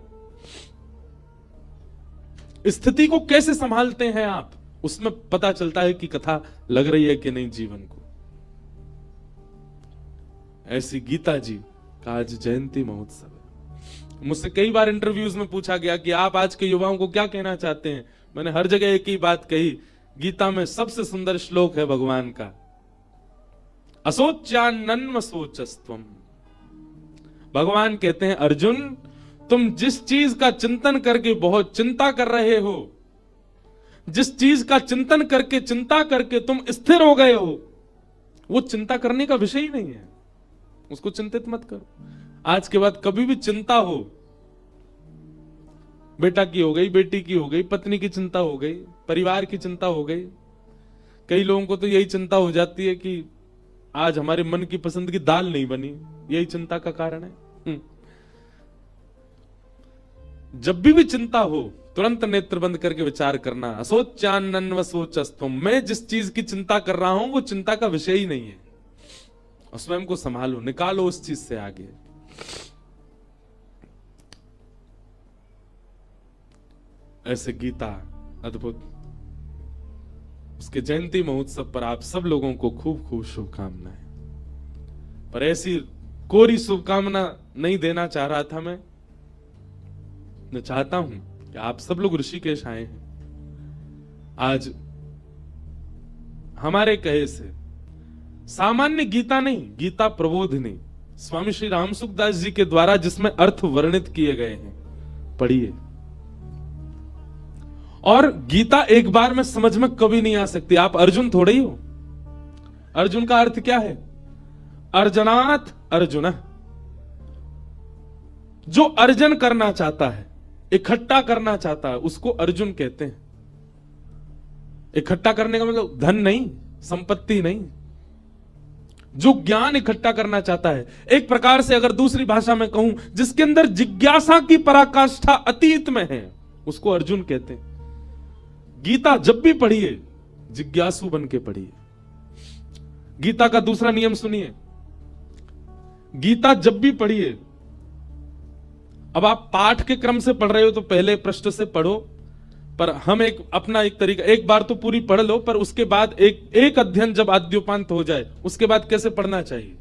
स्थिति को कैसे संभालते हैं आप, उसमें पता चलता है कि कथा लग रही है कि नहीं जीवन को। ऐसी गीता जी का आज जयंती महोत्सव है। मुझसे कई बार इंटरव्यूज में पूछा गया कि आप आज के युवाओं को क्या कहना चाहते हैं। मैंने हर जगह एक ही बात कही, गीता में सबसे सुंदर श्लोक है भगवान का, असोच्यान्नन्म सोचस्त्वम। भगवान कहते हैं अर्जुन, तुम जिस चीज का चिंतन करके बहुत चिंता कर रहे हो, जिस चीज का चिंतन करके, चिंता करके तुम स्थिर हो गए हो, वो चिंता करने का विषय ही नहीं है, उसको चिंतित मत करो। आज के बाद कभी भी चिंता हो, बेटा की हो गई, बेटी की हो गई, पत्नी की चिंता हो गई, परिवार की चिंता हो गई, कई लोगों को तो यही चिंता हो जाती है कि आज हमारे मन की पसंद की दाल नहीं बनी, यही चिंता का कारण है। जब भी चिंता हो तुरंत नेत्र बंद करके विचार करना, असोच्यान्नन्व सोचस्त्वम। मैं जिस चीज की चिंता कर रहा हूं वो चिंता का विषय ही नहीं है, और स्वयं को संभालो, निकालो उस चीज से आगे। ऐसे गीता अद्भुत, उसके जयंती महोत्सव पर आप सब लोगों को खूब खूब शुभकामनाएं। पर ऐसी कोरी शुभकामना नहीं देना चाह रहा था मैं चाहता हूं कि आप सब लोग ऋषिकेश आए हैं। आज हमारे कहे से सामान्य गीता नहीं, गीता प्रबोधिनी स्वामी श्री रामसुखदास जी के द्वारा जिसमें अर्थ वर्णित किए गए हैं, पढ़िए। और गीता एक बार में समझ में कभी नहीं आ सकती। आप अर्जुन थोड़े ही हो। अर्जुन का अर्थ क्या है? अर्जनात अर्जुन, जो अर्जन करना चाहता है, इकट्ठा करना चाहता है, उसको अर्जुन कहते हैं। इकट्ठा करने का मतलब धन नहीं, संपत्ति नहीं, जो ज्ञान इकट्ठा करना चाहता है। एक प्रकार से अगर दूसरी भाषा में कहूं, जिसके अंदर जिज्ञासा की पराकाष्ठा अतीत में है, उसको अर्जुन कहते हैं। गीता जब भी पढ़िए, जिज्ञासु बन के पढ़िए। गीता का दूसरा नियम सुनिए, गीता जब भी पढ़िए, अब आप पाठ के क्रम से पढ़ रहे हो तो पहले पृष्ठ से पढ़ो, पर हम अपना एक तरीका, एक बार तो पूरी पढ़ लो, पर उसके बाद एक अध्ययन जब आद्योपांत हो जाए, उसके बाद कैसे पढ़ना चाहिए।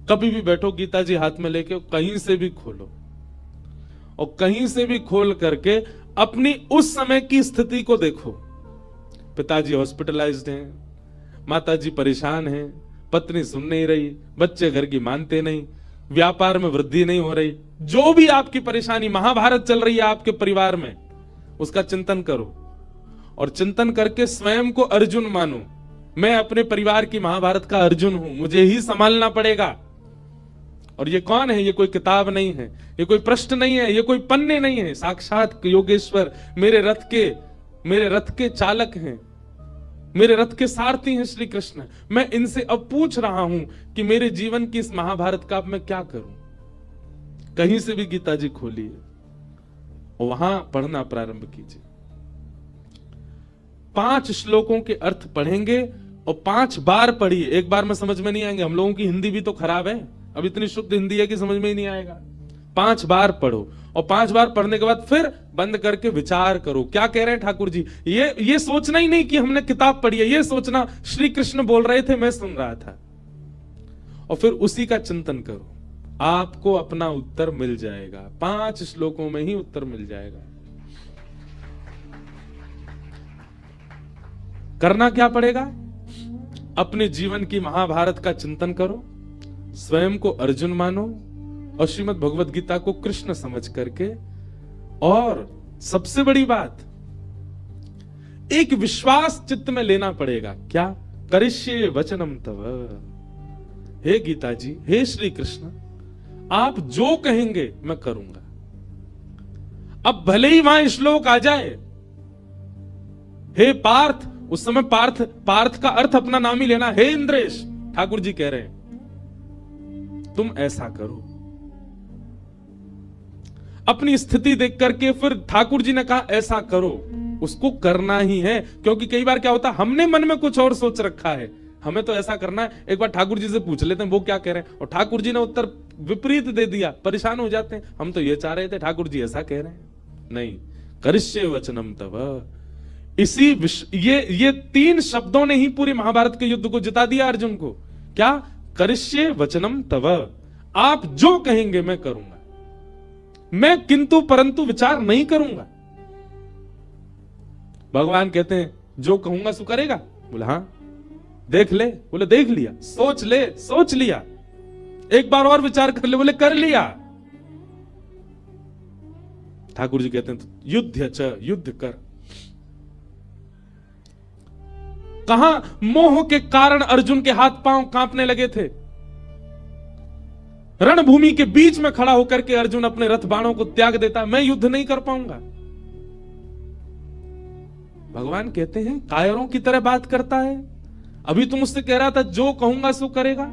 कभी भी बैठो, गीता जी हाथ में लेके कहीं से भी खोलो, और कहीं से भी खोल करके अपनी उस समय की स्थिति को देखो। पिताजी हॉस्पिटलाइज्ड हैं, माताजी परेशान हैं, पत्नी सुन नहीं रही, बच्चे घर की मानते नहीं, व्यापार में वृद्धि नहीं हो रही, जो भी आपकी परेशानी, महाभारत चल रही है आपके परिवार में, उसका चिंतन करो। और चिंतन करके स्वयं को अर्जुन मानो। मैं अपने परिवार की महाभारत का अर्जुन हूं, मुझे ही संभालना पड़ेगा। और ये कौन है? ये कोई किताब नहीं है, ये कोई पृष्ठ नहीं है, ये कोई पन्ने नहीं है, साक्षात योगेश्वर मेरे रथ के चालक हैं, मेरे रथ के सारथी हैं श्री कृष्ण। मैं इनसे अब पूछ रहा हूं कि मेरे जीवन की इस महाभारत का अब मैं क्या करूं। कहीं से भी गीता जी खोलिए, वहां पढ़ना प्रारंभ कीजिए। 5 श्लोकों के अर्थ पढ़ेंगे और 5 बार पढ़िए। एक बार में समझ में नहीं आएंगे, हम लोगों की हिंदी भी तो खराब है, अब इतनी शुद्ध हिंदी है कि समझ में ही नहीं आएगा। 5 बार पढ़ो, और 5 बार पढ़ने के बाद फिर बंद करके विचार करो, क्या कह रहे हैं ठाकुर जी। ये सोचना ही नहीं कि हमने किताब पढ़ी है, ये सोचना श्री कृष्ण बोल रहे थे, मैं सुन रहा था, और फिर उसी का चिंतन करो, आपको अपना उत्तर मिल जाएगा। 5 श्लोकों में ही उत्तर मिल जाएगा। करना क्या पड़ेगा? अपने जीवन की महाभारत का चिंतन करो, स्वयं को अर्जुन मानो, और श्रीमद् भगवद गीता को कृष्ण समझ करके, और सबसे बड़ी बात, एक विश्वास चित्त में लेना पड़ेगा। क्या? करिष्ये वचनम तव। हे गीता जी, हे श्री कृष्ण, आप जो कहेंगे मैं करूंगा। अब भले ही वहां श्लोक आ जाए, हे पार्थ, उस समय पार्थ का अर्थ अपना नाम ही लेना, हे इंद्रेश, ठाकुर जी कह रहे हैं तुम ऐसा करो। अपनी स्थिति देख करके फिर ठाकुर जी ने कहा ऐसा करो, उसको करना ही है। क्योंकि कई बार क्या होता है, हमने मन में कुछ और सोच रखा है, हमें तो ऐसा करना है, एक बार ठाकुर जी से पूछ लेते हैं वो क्या कह रहे हैं, और ठाकुर जी ने उत्तर विपरीत दे दिया, परेशान हो जाते हैं। हम तो ये चाह रहे थे, ठाकुर जी ऐसा कह रहे हैं। नहीं, करिष्ये वचनम तव। ये 3 शब्दों ने ही पूरे महाभारत के युद्ध को जिता दिया अर्जुन को। क्या? करिष्ये वचनम तव, आप जो कहेंगे मैं करूंगा, मैं किंतु परंतु विचार नहीं करूंगा। भगवान कहते हैं जो कहूंगा सो करेगा। बोले हाँ, देख ले। बोले देख लिया। सोच ले, सोच लिया। एक बार और विचार कर ले। बोले कर लिया। ठाकुर जी कहते हैं तो युद्ध च, युद्ध कर। कहां मोह के कारण अर्जुन के हाथ पांव कांपने लगे थे। रणभूमि के बीच में खड़ा होकर के अर्जुन अपने रथ बाणों को त्याग देता, मैं युद्ध नहीं कर पाऊंगा। भगवान कहते हैं कायरों की तरह बात करता है। अभी तुम मुझसे कह रहा था जो कहूंगा सो करेगा,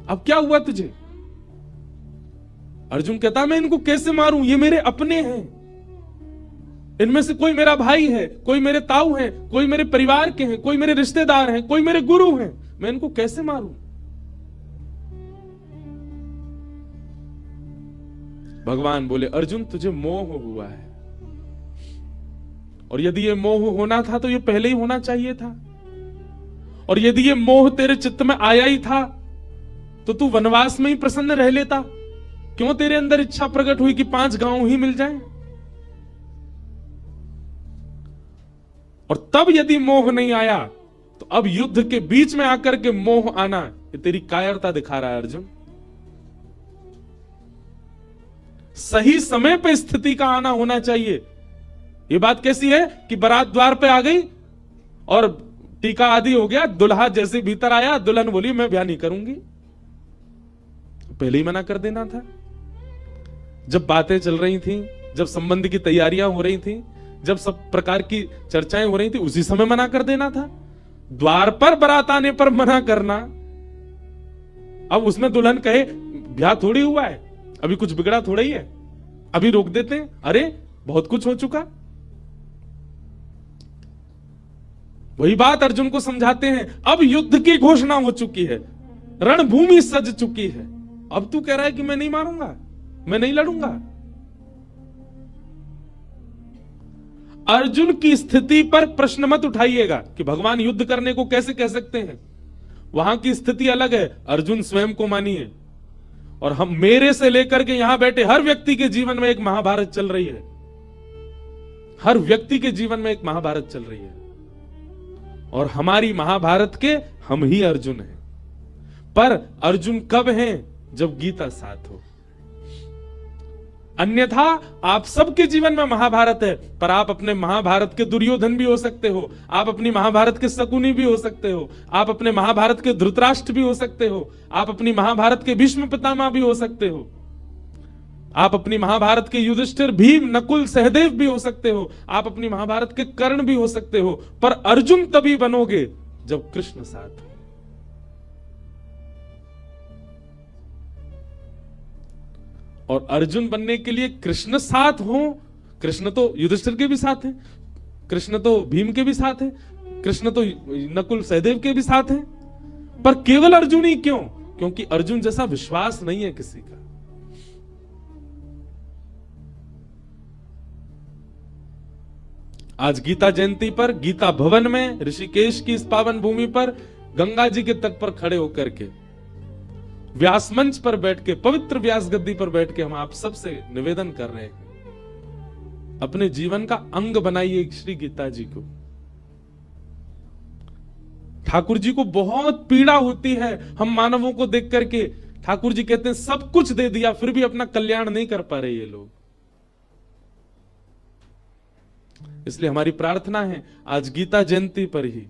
अब क्या हुआ तुझे? अर्जुन कहता मैं इनको कैसे मारूं, ये मेरे अपने हैं, इनमें से कोई मेरा भाई है, कोई मेरे ताऊ हैं, कोई मेरे परिवार के हैं, कोई मेरे रिश्तेदार हैं, कोई मेरे गुरु हैं, मैं इनको कैसे मारूं? भगवान बोले अर्जुन तुझे मोह हुआ है, और यदि ये मोह होना था तो ये पहले ही होना चाहिए था, और यदि ये मोह तेरे चित्त में आया ही था तो तू वनवास में ही प्रसन्न रह लेता। क्यों तेरे अंदर इच्छा प्रकट हुई कि 5 गांव ही मिल जाएं? और तब यदि मोह नहीं आया तो अब युद्ध के बीच में आकर के मोह आना, ये तेरी कायरता दिखा रहा है अर्जुन। सही समय पे स्थिति का आना होना चाहिए। ये बात कैसी है कि बारात द्वार पे आ गई और टीका आदि हो गया, दुल्हा जैसे भीतर आया, दुल्हन बोली मैं ब्याह नहीं करूंगी। पहले ही मना कर देना था। जब बातें चल रही थी, जब संबंध की तैयारियां हो रही थी, जब सब प्रकार की चर्चाएं हो रही थी, उसी समय मना कर देना था। द्वार पर बारात आने पर मना करना, अब उसमें दुल्हन कहे ब्याह थोड़ी हुआ है, अभी कुछ बिगड़ा थोड़ा ही है, अभी रोक देते हैं, अरे बहुत कुछ हो चुका। वही बात अर्जुन को समझाते हैं, अब युद्ध की घोषणा हो चुकी है, रणभूमि सज चुकी है, अब तू कह रहा है कि मैं नहीं मारूंगा, मैं नहीं लड़ूंगा। अर्जुन की स्थिति पर प्रश्न मत उठाइएगा कि भगवान युद्ध करने को कैसे कह सकते हैं। वहां की स्थिति अलग है, अर्जुन स्वयं को मानिए। और हम मेरे से लेकर के यहां बैठे हर व्यक्ति के जीवन में एक महाभारत चल रही है, हर व्यक्ति के जीवन में एक महाभारत चल रही है, और हमारी महाभारत के हम ही अर्जुन हैं। पर अर्जुन कब हैं? जब गीता साथ हो। अन्यथा आप सबके जीवन में महाभारत है, पर आप अपने महाभारत के दुर्योधन भी हो सकते हो, आप अपनी महाभारत के शकुनी भी हो सकते हो, आप अपने महाभारत के धृतराष्ट्र भी हो सकते हो, आप अपनी महाभारत के भीष्म पितामह भी हो सकते हो, आप अपनी महाभारत के युधिष्ठिर, भीम, नकुल, सहदेव भी हो सकते हो, आप अपनी महाभारत के कर्ण भी हो सकते हो। पर अर्जुन तभी बनोगे जब कृष्ण साथ हो। और अर्जुन बनने के लिए कृष्ण साथ हो। कृष्ण तो युधिष्ठिर के भी साथ हैं, कृष्ण तो भीम के भी साथ हैं, कृष्ण तो नकुल सहदेव के भी साथ हैं, पर केवल अर्जुन ही क्यों? क्योंकि अर्जुन जैसा विश्वास नहीं है किसी का। आज गीता जयंती पर गीता भवन में ऋषिकेश की इस पावन भूमि पर गंगा जी के तट पर खड़े होकर के, व्यास मंच पर बैठ के, पवित्र व्यास गद्दी पर बैठ के हम आप सबसे निवेदन कर रहे हैं, अपने जीवन का अंग बनाइए श्री गीता जी को। ठाकुर जी को बहुत पीड़ा होती है हम मानवों को देख करके। ठाकुर जी कहते हैं सब कुछ दे दिया फिर भी अपना कल्याण नहीं कर पा रहे ये लोग। इसलिए हमारी प्रार्थना है आज गीता जयंती पर ही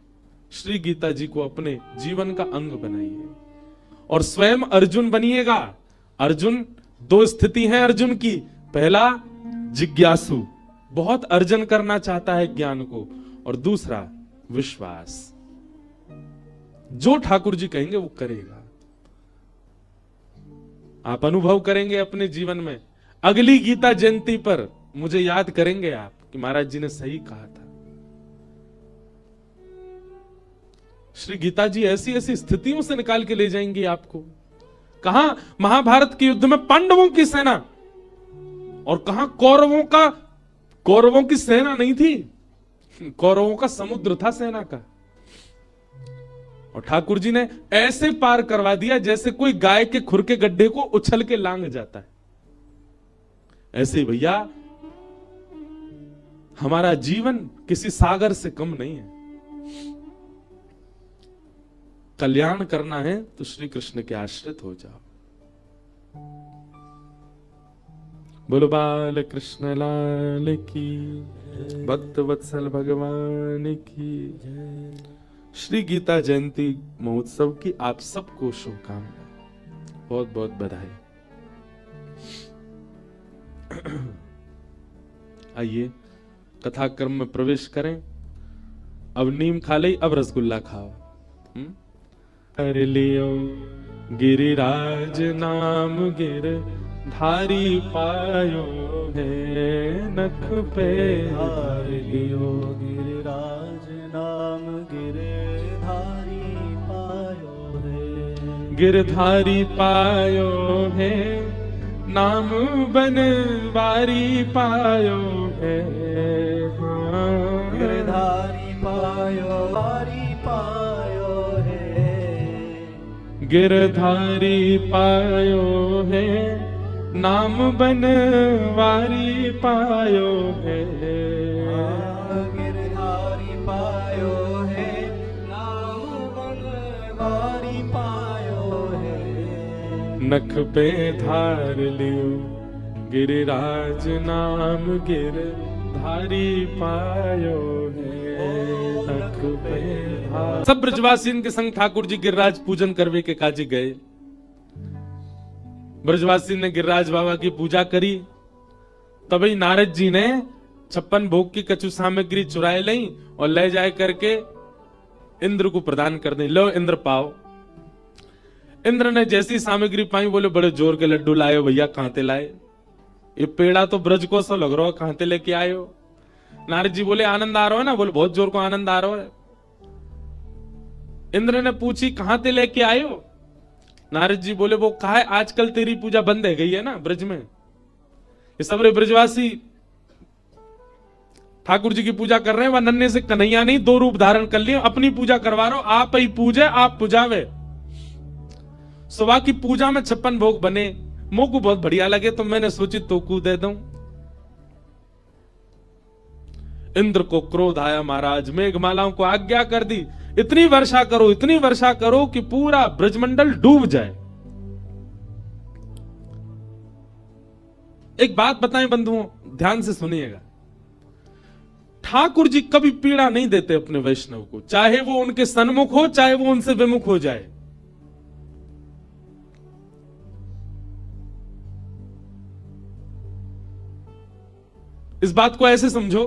श्री गीता जी को अपने जीवन का अंग बनाइए और स्वयं अर्जुन बनिएगा। अर्जुन, दो स्थिति है अर्जुन की। पहला जिज्ञासु, बहुत अर्जन करना चाहता है ज्ञान को, और दूसरा विश्वास, जो ठाकुर जी कहेंगे वो करेगा। आप अनुभव करेंगे अपने जीवन में। अगली गीता जयंती पर मुझे याद करेंगे आप कि महाराज जी ने सही कहा था। श्री गीता जी ऐसी ऐसी स्थितियों से निकाल के ले जाएंगी आपको। कहां महाभारत के युद्ध में पांडवों की सेना, और कहां कौरवों की सेना नहीं थी, कौरवों का समुद्र था सेना का। और ठाकुर जी ने ऐसे पार करवा दिया जैसे कोई गाय के खुर के गड्ढे को उछल के लांग जाता है। ऐसे भैया हमारा जीवन किसी सागर से कम नहीं है। कल्याण करना है तो श्री कृष्ण के आश्रित हो जाओ। बोलो बाल कृष्ण लाल की, भक्त वत्सल भगवान की। श्री गीता जयंती महोत्सव की आप सबको शुभकामनाएं, बहुत बहुत बधाई। आइए कथाक्रम में प्रवेश करें। अब नीम खा ली, अब रसगुल्ला खाओ। कर लियो गिरिराज नाम गिर धारी पायो है, नख पे धार लियो गिरिराज नाम गिर धारी पायो है, गिरधारी पायो है, नाम बनवारी पायो है, गिरधारी पायो वारी पायो है, गिरधारी पायो है, नाम बनवारी पायो है, गिरधारी पायो है, नाम बनवारी पायो है, नख पे धार लियो गिरिराज नाम गिर हारी पायो है नख पे भार। सब ब्रजवासी के संग ठाकुर जी गिरिराज पूजन करवे के काजे गए। ब्रजवासी ने गिरिराज बाबा की पूजा करी। तभी नारद जी ने 56 भोग की कछु सामग्री चुराए ली और ले जाए करके इंद्र को प्रदान कर दी। लो इंद्र पाओ। इंद्र ने जैसी सामग्री पाई बोले बड़े जोर के लड्डू लाए भैया, कहां ते लाए? ये पेड़ा तो ब्रज को सा लग रहा है, कहां ते लेके आए हो? नारद जी बोले आनंद आ रहा है ना? बोले बहुत जोर को आनंद आ रहा है। इंद्र ने पूछी कहां ते लेके आए हो? नारद जी बोले वो कहा है आजकल तेरी पूजा बंद है गई है ना ब्रज में। ये सबरे ब्रजवासी ठाकुर जी की पूजा कर रहे हैं। वह नन्हे से कन्हैया नहीं, 2 रूप धारण कर लिए, अपनी पूजा करवा रहे हो। आप ही पूजे आप पुजावे। सुबह की पूजा में 56 भोग बने, मुंह को बहुत बढ़िया लगे तो मैंने सोची तो को दे दूं। इंद्र को क्रोध आया महाराज, मेघमालाओं को आज्ञा कर दी इतनी वर्षा करो, इतनी वर्षा करो कि पूरा ब्रजमंडल डूब जाए। एक बात बताएं बंधुओं, ध्यान से सुनिएगा। ठाकुर जी कभी पीड़ा नहीं देते अपने वैष्णव को, चाहे वो उनके सन्मुख हो चाहे वो उनसे विमुख हो जाए। इस बात को ऐसे समझो,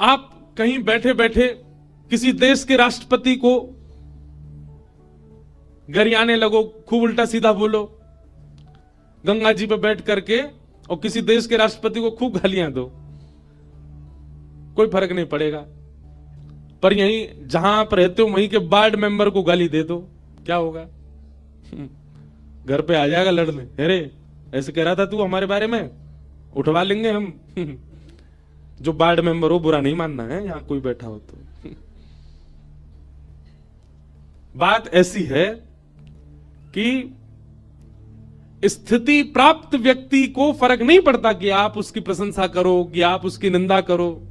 आप कहीं बैठे बैठे किसी देश के राष्ट्रपति को गरियाने लगो, खूब उल्टा सीधा बोलो, गंगा जी पे बैठ करके, और किसी देश के राष्ट्रपति को खूब गालियां दो, कोई फर्क नहीं पड़ेगा। पर यहीं जहां आप रहते हो वहीं के वार्ड मेंबर को गाली दे दो, क्या होगा? घर पे आ जाएगा लड़ने, अरे ऐसे कह रहा था तू हमारे बारे में, उठवा लेंगे हम। जो वार्ड मेंबर हो बुरा नहीं मानना है, यहां कोई बैठा हो तो। बात ऐसी है कि स्थिति प्राप्त व्यक्ति को फर्क नहीं पड़ता कि आप उसकी प्रशंसा करो, कि आप उसकी निंदा करो,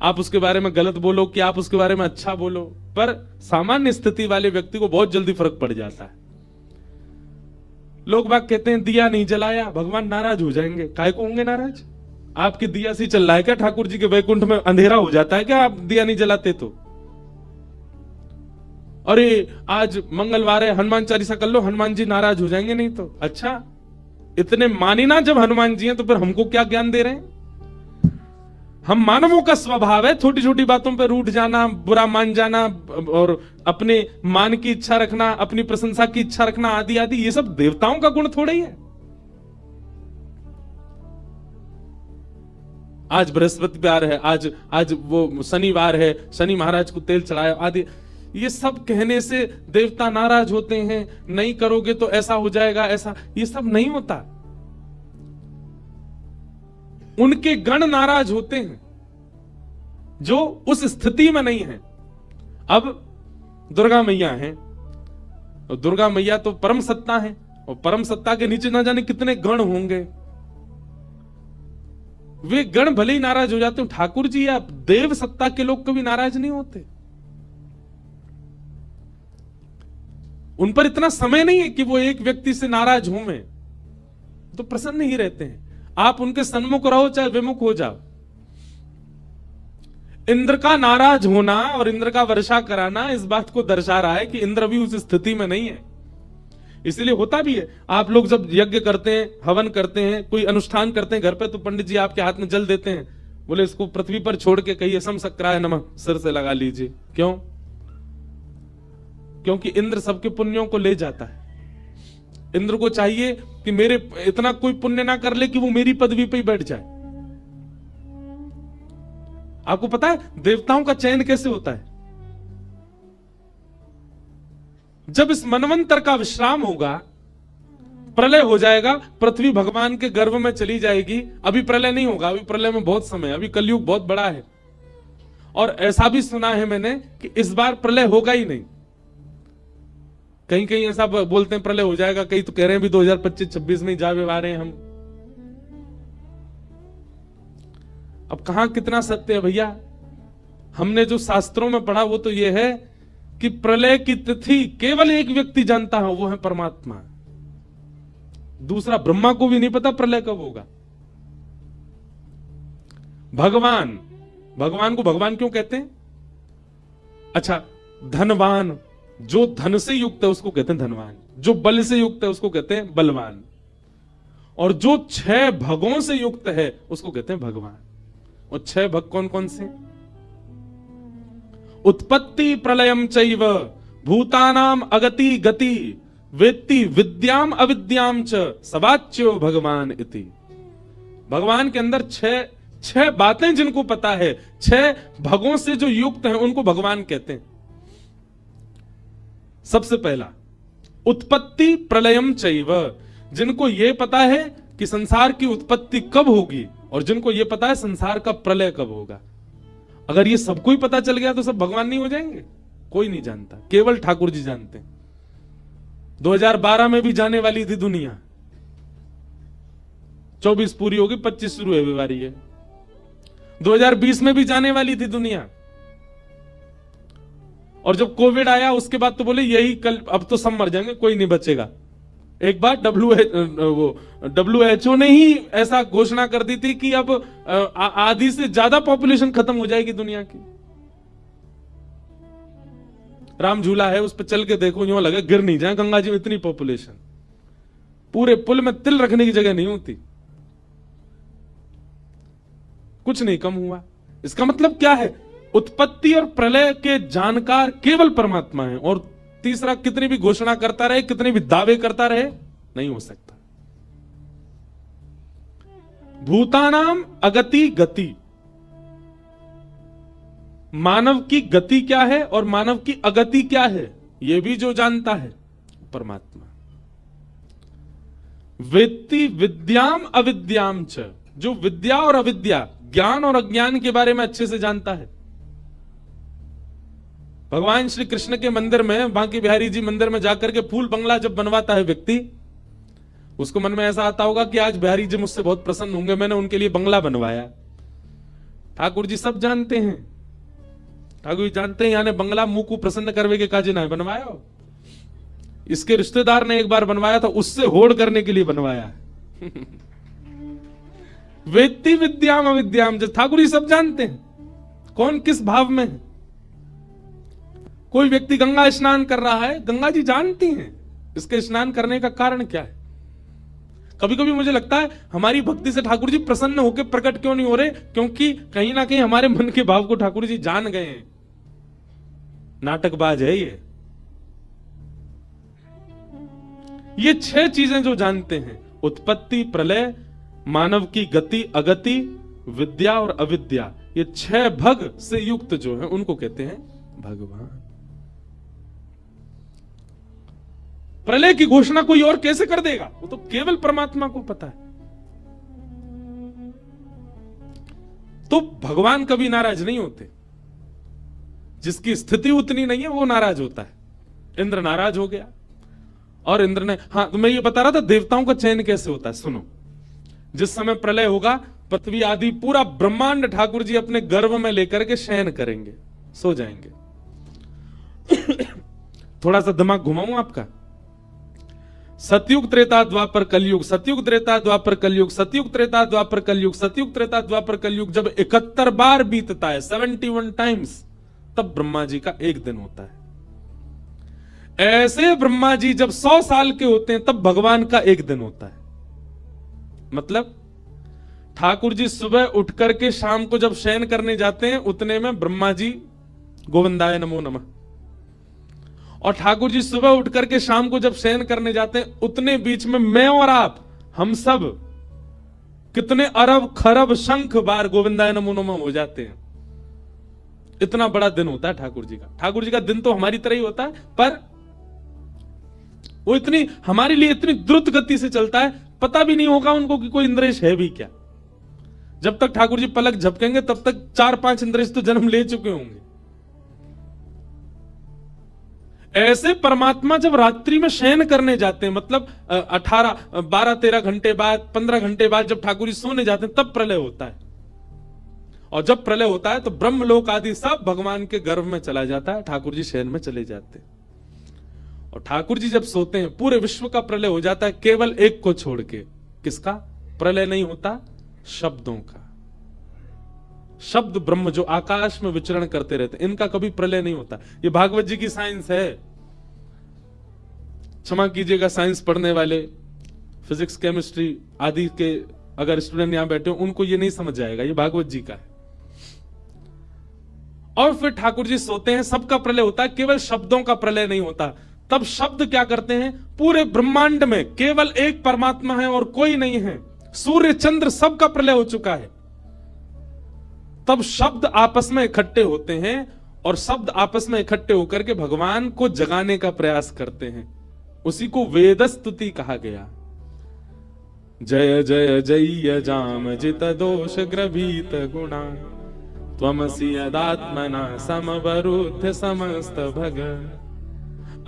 आप उसके बारे में गलत बोलो, कि आप उसके बारे में अच्छा बोलो। पर सामान्य स्थिति वाले व्यक्ति को बहुत जल्दी फर्क पड़ जाता है। लोग बाग कहते हैं दिया नहीं जलाया भगवान नाराज हो जाएंगे। काहे को होंगे नाराज? आपकी दिया से चल रहा है क्या? ठाकुर जी के वैकुंठ में अंधेरा हो जाता है क्या आप दिया नहीं जलाते तो? अरे आज मंगलवार है, हनुमान चालीसा कर लो, हनुमान जी नाराज हो जाएंगे नहीं तो। अच्छा, इतने मानी ना जब हनुमान जी हैं तो फिर हमको क्या ज्ञान दे रहे हैं? हम मानवों का स्वभाव है छोटी छोटी बातों पर रूठ जाना, बुरा मान जाना, और अपने मान की इच्छा रखना, अपनी प्रशंसा की इच्छा रखना, आदि आदि। ये सब देवताओं का गुण थोड़ा ही है। आज बृहस्पतिवार है, आज वो शनिवार है, शनि महाराज को तेल चढ़ाया आदि। ये सब कहने से देवता नाराज होते हैं, नहीं करोगे तो ऐसा हो जाएगा, ऐसा। ये सब नहीं होता। उनके गण नाराज होते हैं जो उस स्थिति में नहीं है। अब दुर्गा मैया हैं, और दुर्गा मैया तो परम सत्ता है, और परम सत्ता के नीचे ना जाने कितने गण होंगे। वे गण भले ही नाराज हो जाते हो, ठाकुर जी या देव सत्ता के लोग कभी नाराज नहीं होते। उन पर इतना समय नहीं है कि वो एक व्यक्ति से नाराज हों, में तो प्रसन्न ही रहते हैं। आप उनके सन्मुख रहो चाहे विमुख हो जाओ। इंद्र का नाराज होना और इंद्र का वर्षा कराना इस बात को दर्शा रहा है कि इंद्र भी उस स्थिति में नहीं है। इसलिए होता भी है, आप लोग जब यज्ञ करते हैं, हवन करते हैं, कोई अनुष्ठान करते हैं घर पे, तो पंडित जी आपके हाथ में जल देते हैं, बोले इसको पृथ्वी पर छोड़ के कहिए सम सक्राय नमः, सिर से लगा लीजिए। क्यों? क्योंकि इंद्र सबके पुण्यों को ले जाता है। इंद्र को चाहिए कि मेरे इतना कोई पुण्य ना कर ले कि वो मेरी पदवी पे ही बैठ जाए। आपको पता है देवताओं का चयन कैसे होता है? जब इस मनवंतर का विश्राम होगा, प्रलय हो जाएगा, पृथ्वी भगवान के गर्भ में चली जाएगी। अभी प्रलय नहीं होगा, अभी प्रलय में बहुत समय, अभी कलयुग बहुत बड़ा है। और ऐसा भी सुना है मैंने कि इस बार प्रलय होगा ही नहीं। कहीं कहीं ऐसा बोलते हैं प्रलय हो जाएगा, कई तो कह रहे हैं भी 2025-26 में जा आ रहे हैं हम। अब कहां कितना सत्य है भैया? हमने जो शास्त्रों में पढ़ा वो तो ये है कि प्रलय की तिथि केवल एक व्यक्ति जानता है, वो है परमात्मा। दूसरा, ब्रह्मा को भी नहीं पता प्रलय कब होगा। भगवान, भगवान को भगवान क्यों कहते हैं? अच्छा, धनवान, जो धन से युक्त है उसको कहते हैं धनवान, जो बल से युक्त है उसको कहते हैं बलवान, और जो 6 भगों से युक्त है उसको कहते हैं भगवान। और 6 भग कौन कौन से? उत्पत्ति प्रलयम चैव भूतानाम अगति गति वेत्ति विद्याम अविद्याम च सवाच्यो भगवान इति। भगवान के अंदर 6 बातें जिनको पता है, 6 भगों से जो युक्त हैं उनको भगवान कहते हैं। सबसे पहला, उत्पत्ति प्रलयम चैव, जिनको यह पता है कि संसार की उत्पत्ति कब होगी और जिनको यह पता है संसार का प्रलय कब होगा। अगर ये सबको ही पता चल गया तो सब भगवान नहीं हो जाएंगे? कोई नहीं जानता, केवल ठाकुर जी जानते हैं। 2012 में भी जाने वाली थी दुनिया, 24 पूरी होगी, 25 शुरू है वारी है। 2020 में भी जाने वाली थी दुनिया, और जब कोविड आया उसके बाद तो बोले यही कल, अब तो सब मर जाएंगे, कोई नहीं बचेगा। एक बार WHO ने ही ऐसा घोषणा कर दी थी कि अब आधी से ज्यादा पॉपुलेशन खत्म हो जाएगी दुनिया की। राम झूला है, उस पर चल के देखो, यूं लगे गिर नहीं जाए गंगा जी में, इतनी पॉपुलेशन, पूरे पुल में तिल रखने की जगह नहीं होती। कुछ नहीं कम हुआ। इसका मतलब क्या है? उत्पत्ति और प्रलय के जानकार केवल परमात्मा है। और तीसरा, कितनी भी घोषणा करता रहे, कितने भी दावे करता रहे, नहीं हो सकता। भूतानाम अगति गति, मानव की गति क्या है और मानव की अगति क्या है, यह भी जो जानता है परमात्मा। वेत्ति विद्याम अविद्याम च, जो विद्या और अविद्या, ज्ञान और अज्ञान के बारे में अच्छे से जानता है। भगवान श्री कृष्ण के मंदिर में, बांके बिहारी जी मंदिर में जाकर के फूल बंगला जब बनवाता है व्यक्ति, उसको मन में ऐसा आता होगा कि आज बिहारी जी मुझसे बहुत प्रसन्न होंगे, मैंने उनके लिए बंगला बनवाया। ठाकुर जी सब जानते हैं, ठाकुर जी जानते हैं यानी बंगला मुंह को प्रसन्न करवे के काजे ना बनवाया हो। इसके रिश्तेदार ने एक बार बनवाया था, उससे होड़ करने के लिए बनवाया। वेत्ति विद्याम अविद्याम, जो ठाकुर जी सब जानते हैं कौन किस भाव में है। कोई व्यक्ति गंगा स्नान कर रहा है, गंगा जी जानती हैं इसके स्नान करने का कारण क्या है। कभी कभी मुझे लगता है हमारी भक्ति से ठाकुर जी प्रसन्न होकर प्रकट क्यों नहीं हो रहे, क्योंकि कहीं ना कहीं हमारे मन के भाव को ठाकुर जी जान गए हैं। नाटकबाज है ये 6 चीजें जो जानते हैं, उत्पत्ति प्रलय, मानव की गति अगति, विद्या और अविद्या, ये 6 भग से युक्त जो है उनको कहते हैं भगवान। प्रलय की घोषणा कोई और कैसे कर देगा? वो तो केवल परमात्मा को पता है। तो भगवान कभी नाराज नहीं होते, जिसकी स्थिति उतनी नहीं है वो नाराज होता है। इंद्र नाराज हो गया, और इंद्र ने, हाँ तो मैं ये बता रहा था देवताओं का चयन कैसे होता है, सुनो। जिस समय प्रलय होगा, पृथ्वी आदि पूरा ब्रह्मांड ठाकुर जी अपने गर्भ में लेकर के शयन करेंगे, सो जाएंगे। थोड़ा सा दिमाग घुमाऊं आपका। सतयुग त्रेता द्वापर कलयुग, सतयुग त्रेता द्वापर कलयुग, सतयुग त्रेता द्वापर कलयुग, सतयुग त्रेता द्वापर कलयुग जब 71 बार बीतता है, 71 टाइम्स, तब ब्रह्मा जी का एक दिन होता है। ऐसे ब्रह्मा जी जब 100 साल के होते हैं तब भगवान का एक दिन होता है। मतलब ठाकुर जी सुबह उठ करके शाम को जब शयन करने जाते हैं, उतने में ब्रह्मा जी गोविंदाय नमो नमः, और ठाकुर जी सुबह उठ करके शाम को जब शयन करने जाते हैं, उतने बीच में मैं और आप, हम सब कितने अरब खरब शंख बार गोविंदाय नमो नमः हो जाते हैं। इतना बड़ा दिन होता है ठाकुर जी का। ठाकुर जी का दिन तो हमारी तरह ही होता है, पर वो इतनी हमारे लिए इतनी द्रुत गति से चलता है, पता भी नहीं होगा उनको कि कोई इंद्रेश है भी क्या। जब तक ठाकुर जी पलक झपकेंगे तब तक 4-5 इंद्रेश तो जन्म ले चुके होंगे। ऐसे परमात्मा जब रात्रि में शयन करने जाते हैं, मतलब 12-13 घंटे बाद, 15 घंटे बाद जब ठाकुर जी सोने जाते हैं, तब प्रलय होता है। और जब प्रलय होता है तो ब्रह्मलोक आदि सब भगवान के गर्भ में चला जाता है, ठाकुर जी शयन में चले जाते हैं। और ठाकुर जी जब सोते हैं पूरे विश्व का प्रलय हो जाता है केवल एक को छोड़ के। किसका प्रलय नहीं होता? शब्दों का। शब्द ब्रह्म जो आकाश में विचरण करते रहते, इनका कभी प्रलय नहीं होता। ये भागवत जी की साइंस है। क्षमा कीजिएगा साइंस पढ़ने वाले, फिजिक्स केमिस्ट्री आदि के अगर स्टूडेंट यहां बैठे हो, उनको ये नहीं समझ आएगा, ये भागवत जी का है। और फिर ठाकुर जी सोते हैं, सबका प्रलय होता है, केवल शब्दों का प्रलय नहीं होता। तब शब्द क्या करते हैं? पूरे ब्रह्मांड में केवल एक परमात्मा है और कोई नहीं है। सूर्य चंद्र सबका प्रलय हो चुका है। तब शब्द आपस में इकट्ठे होते हैं और शब्द आपस में इकट्ठे होकर के भगवान को जगाने का प्रयास करते हैं। उसी को वेद स्तुति कहा गया। जय जय जय जाम जित दोष ग्रभीत गुणा त्वमसि यदात्मना समवरुद्ध समस्त भग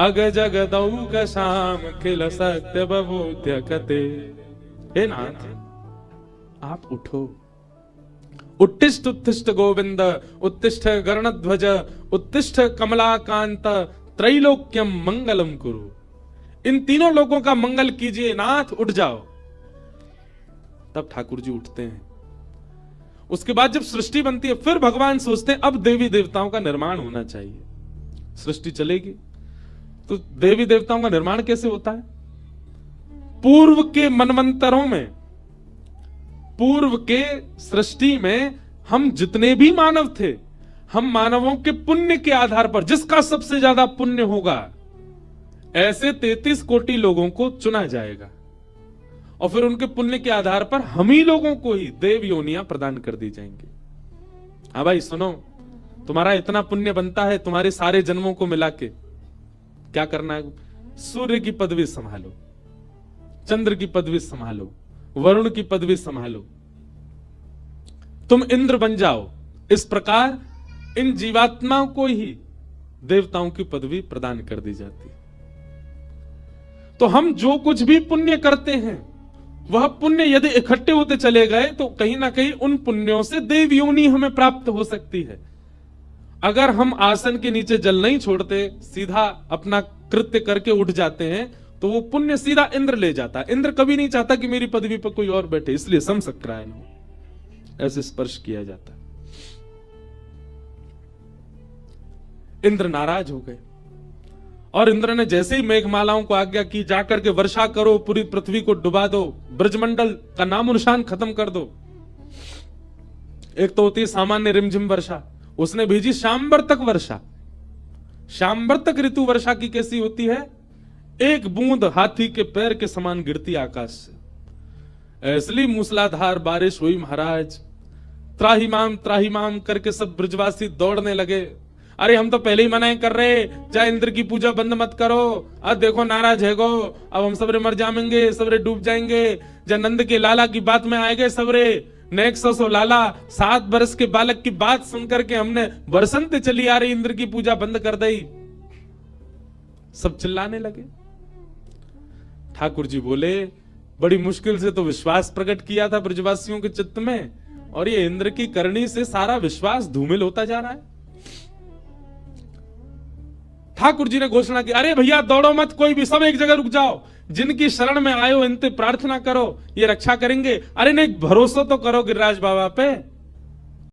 अग जगदौक शाम खिल सत्य बबोध्य कते। हे नाथ, आप उठो। उत्तिष्ठ उत्तिष्ठ गोविंद, उत्तिष्ठ गरुणध्वज, उत्तिष्ठ कमलाकांत, त्रैलोक्यम मंगलम कुरु। इन तीनों लोगों का मंगल कीजिए नाथ, उठ जाओ। तब ठाकुर जी उठते हैं। उसके बाद जब सृष्टि बनती है, फिर भगवान सोचते हैं अब देवी देवताओं का निर्माण होना चाहिए। सृष्टि चलेगी तो देवी देवताओं का निर्माण कैसे होता है? पूर्व के मनवंतरों में, पूर्व के सृष्टि में हम जितने भी मानव थे, हम मानवों के पुण्य के आधार पर जिसका सबसे ज्यादा पुण्य होगा, ऐसे 33 कोटि लोगों को चुना जाएगा और फिर उनके पुण्य के आधार पर हम ही लोगों को ही देव योनियां प्रदान कर दी जाएंगी। हाँ भाई सुनो, तुम्हारा इतना पुण्य बनता है, तुम्हारे सारे जन्मों को मिला के क्या करना है? सूर्य की पदवी संभालो, चंद्र की पदवी संभालो, वरुण की पदवी संभालो, तुम इंद्र बन जाओ। इस प्रकार इन जीवात्माओं को ही देवताओं की पदवी प्रदान कर दी जाती है। तो हम जो कुछ भी पुण्य करते हैं, वह पुण्य यदि इकट्ठे होते चले गए तो कहीं ना कहीं उन पुण्यों से देव योनि हमें प्राप्त हो सकती है। अगर हम आसन के नीचे जल नहीं छोड़ते, सीधा अपना कृत्य करके उठ जाते हैं, तो वो पुण्य सीधा इंद्र ले जाता है। इंद्र कभी नहीं चाहता कि मेरी पदवी पर कोई और बैठे, इसलिए समसक्रायन हो, ऐसे स्पर्श किया जाता है। इंद्र नाराज हो गए और इंद्र ने जैसे ही मेघमालाओं को आज्ञा की, जाकर के वर्षा करो, पूरी पृथ्वी को डुबा दो, ब्रजमंडल का नामो निशान खत्म कर दो। एक तो होती है सामान्य रिमझिम वर्षा, उसने भेजी शाम्बर तक वर्षा। शाम्बर तक ऋतु वर्षा की कैसी होती है? एक बूंद हाथी के पैर के समान गिरती आकाश से। ऐसी मूसलाधार बारिश हुई महाराज, त्राहिमाम करके सब ब्रजवासी दौड़ने लगे। अरे हम तो पहले ही मना कर रहे, चाहे इंद्र की पूजा बंद मत करो, अब देखो नाराज है गो, अब हम सबरे मर जाएंगे, सबरे डूब जाएंगे। जब नंद के लाला की बात में आए गए सबरे, नेक्सो लाला 7 बरस के बालक की बात सुनकर के हमने बरसंत चली आ रही इंद्र की पूजा बंद कर दी। सब चिल्लाने लगे। ठाकुर जी बोले, बड़ी मुश्किल से तो विश्वास प्रकट किया था ब्रजवासियों के चित्त में, और ये इंद्र की करनी से सारा विश्वास धूमिल होता जा रहा है। ठाकुर जी ने घोषणा की, अरे भैया दौड़ो मत, कोई भी, सब एक जगह रुक जाओ। जिनकी शरण में आयो इनसे प्रार्थना करो, ये रक्षा करेंगे। अरे नहीं, भरोसा तो करो गिरिराज बाबा पे।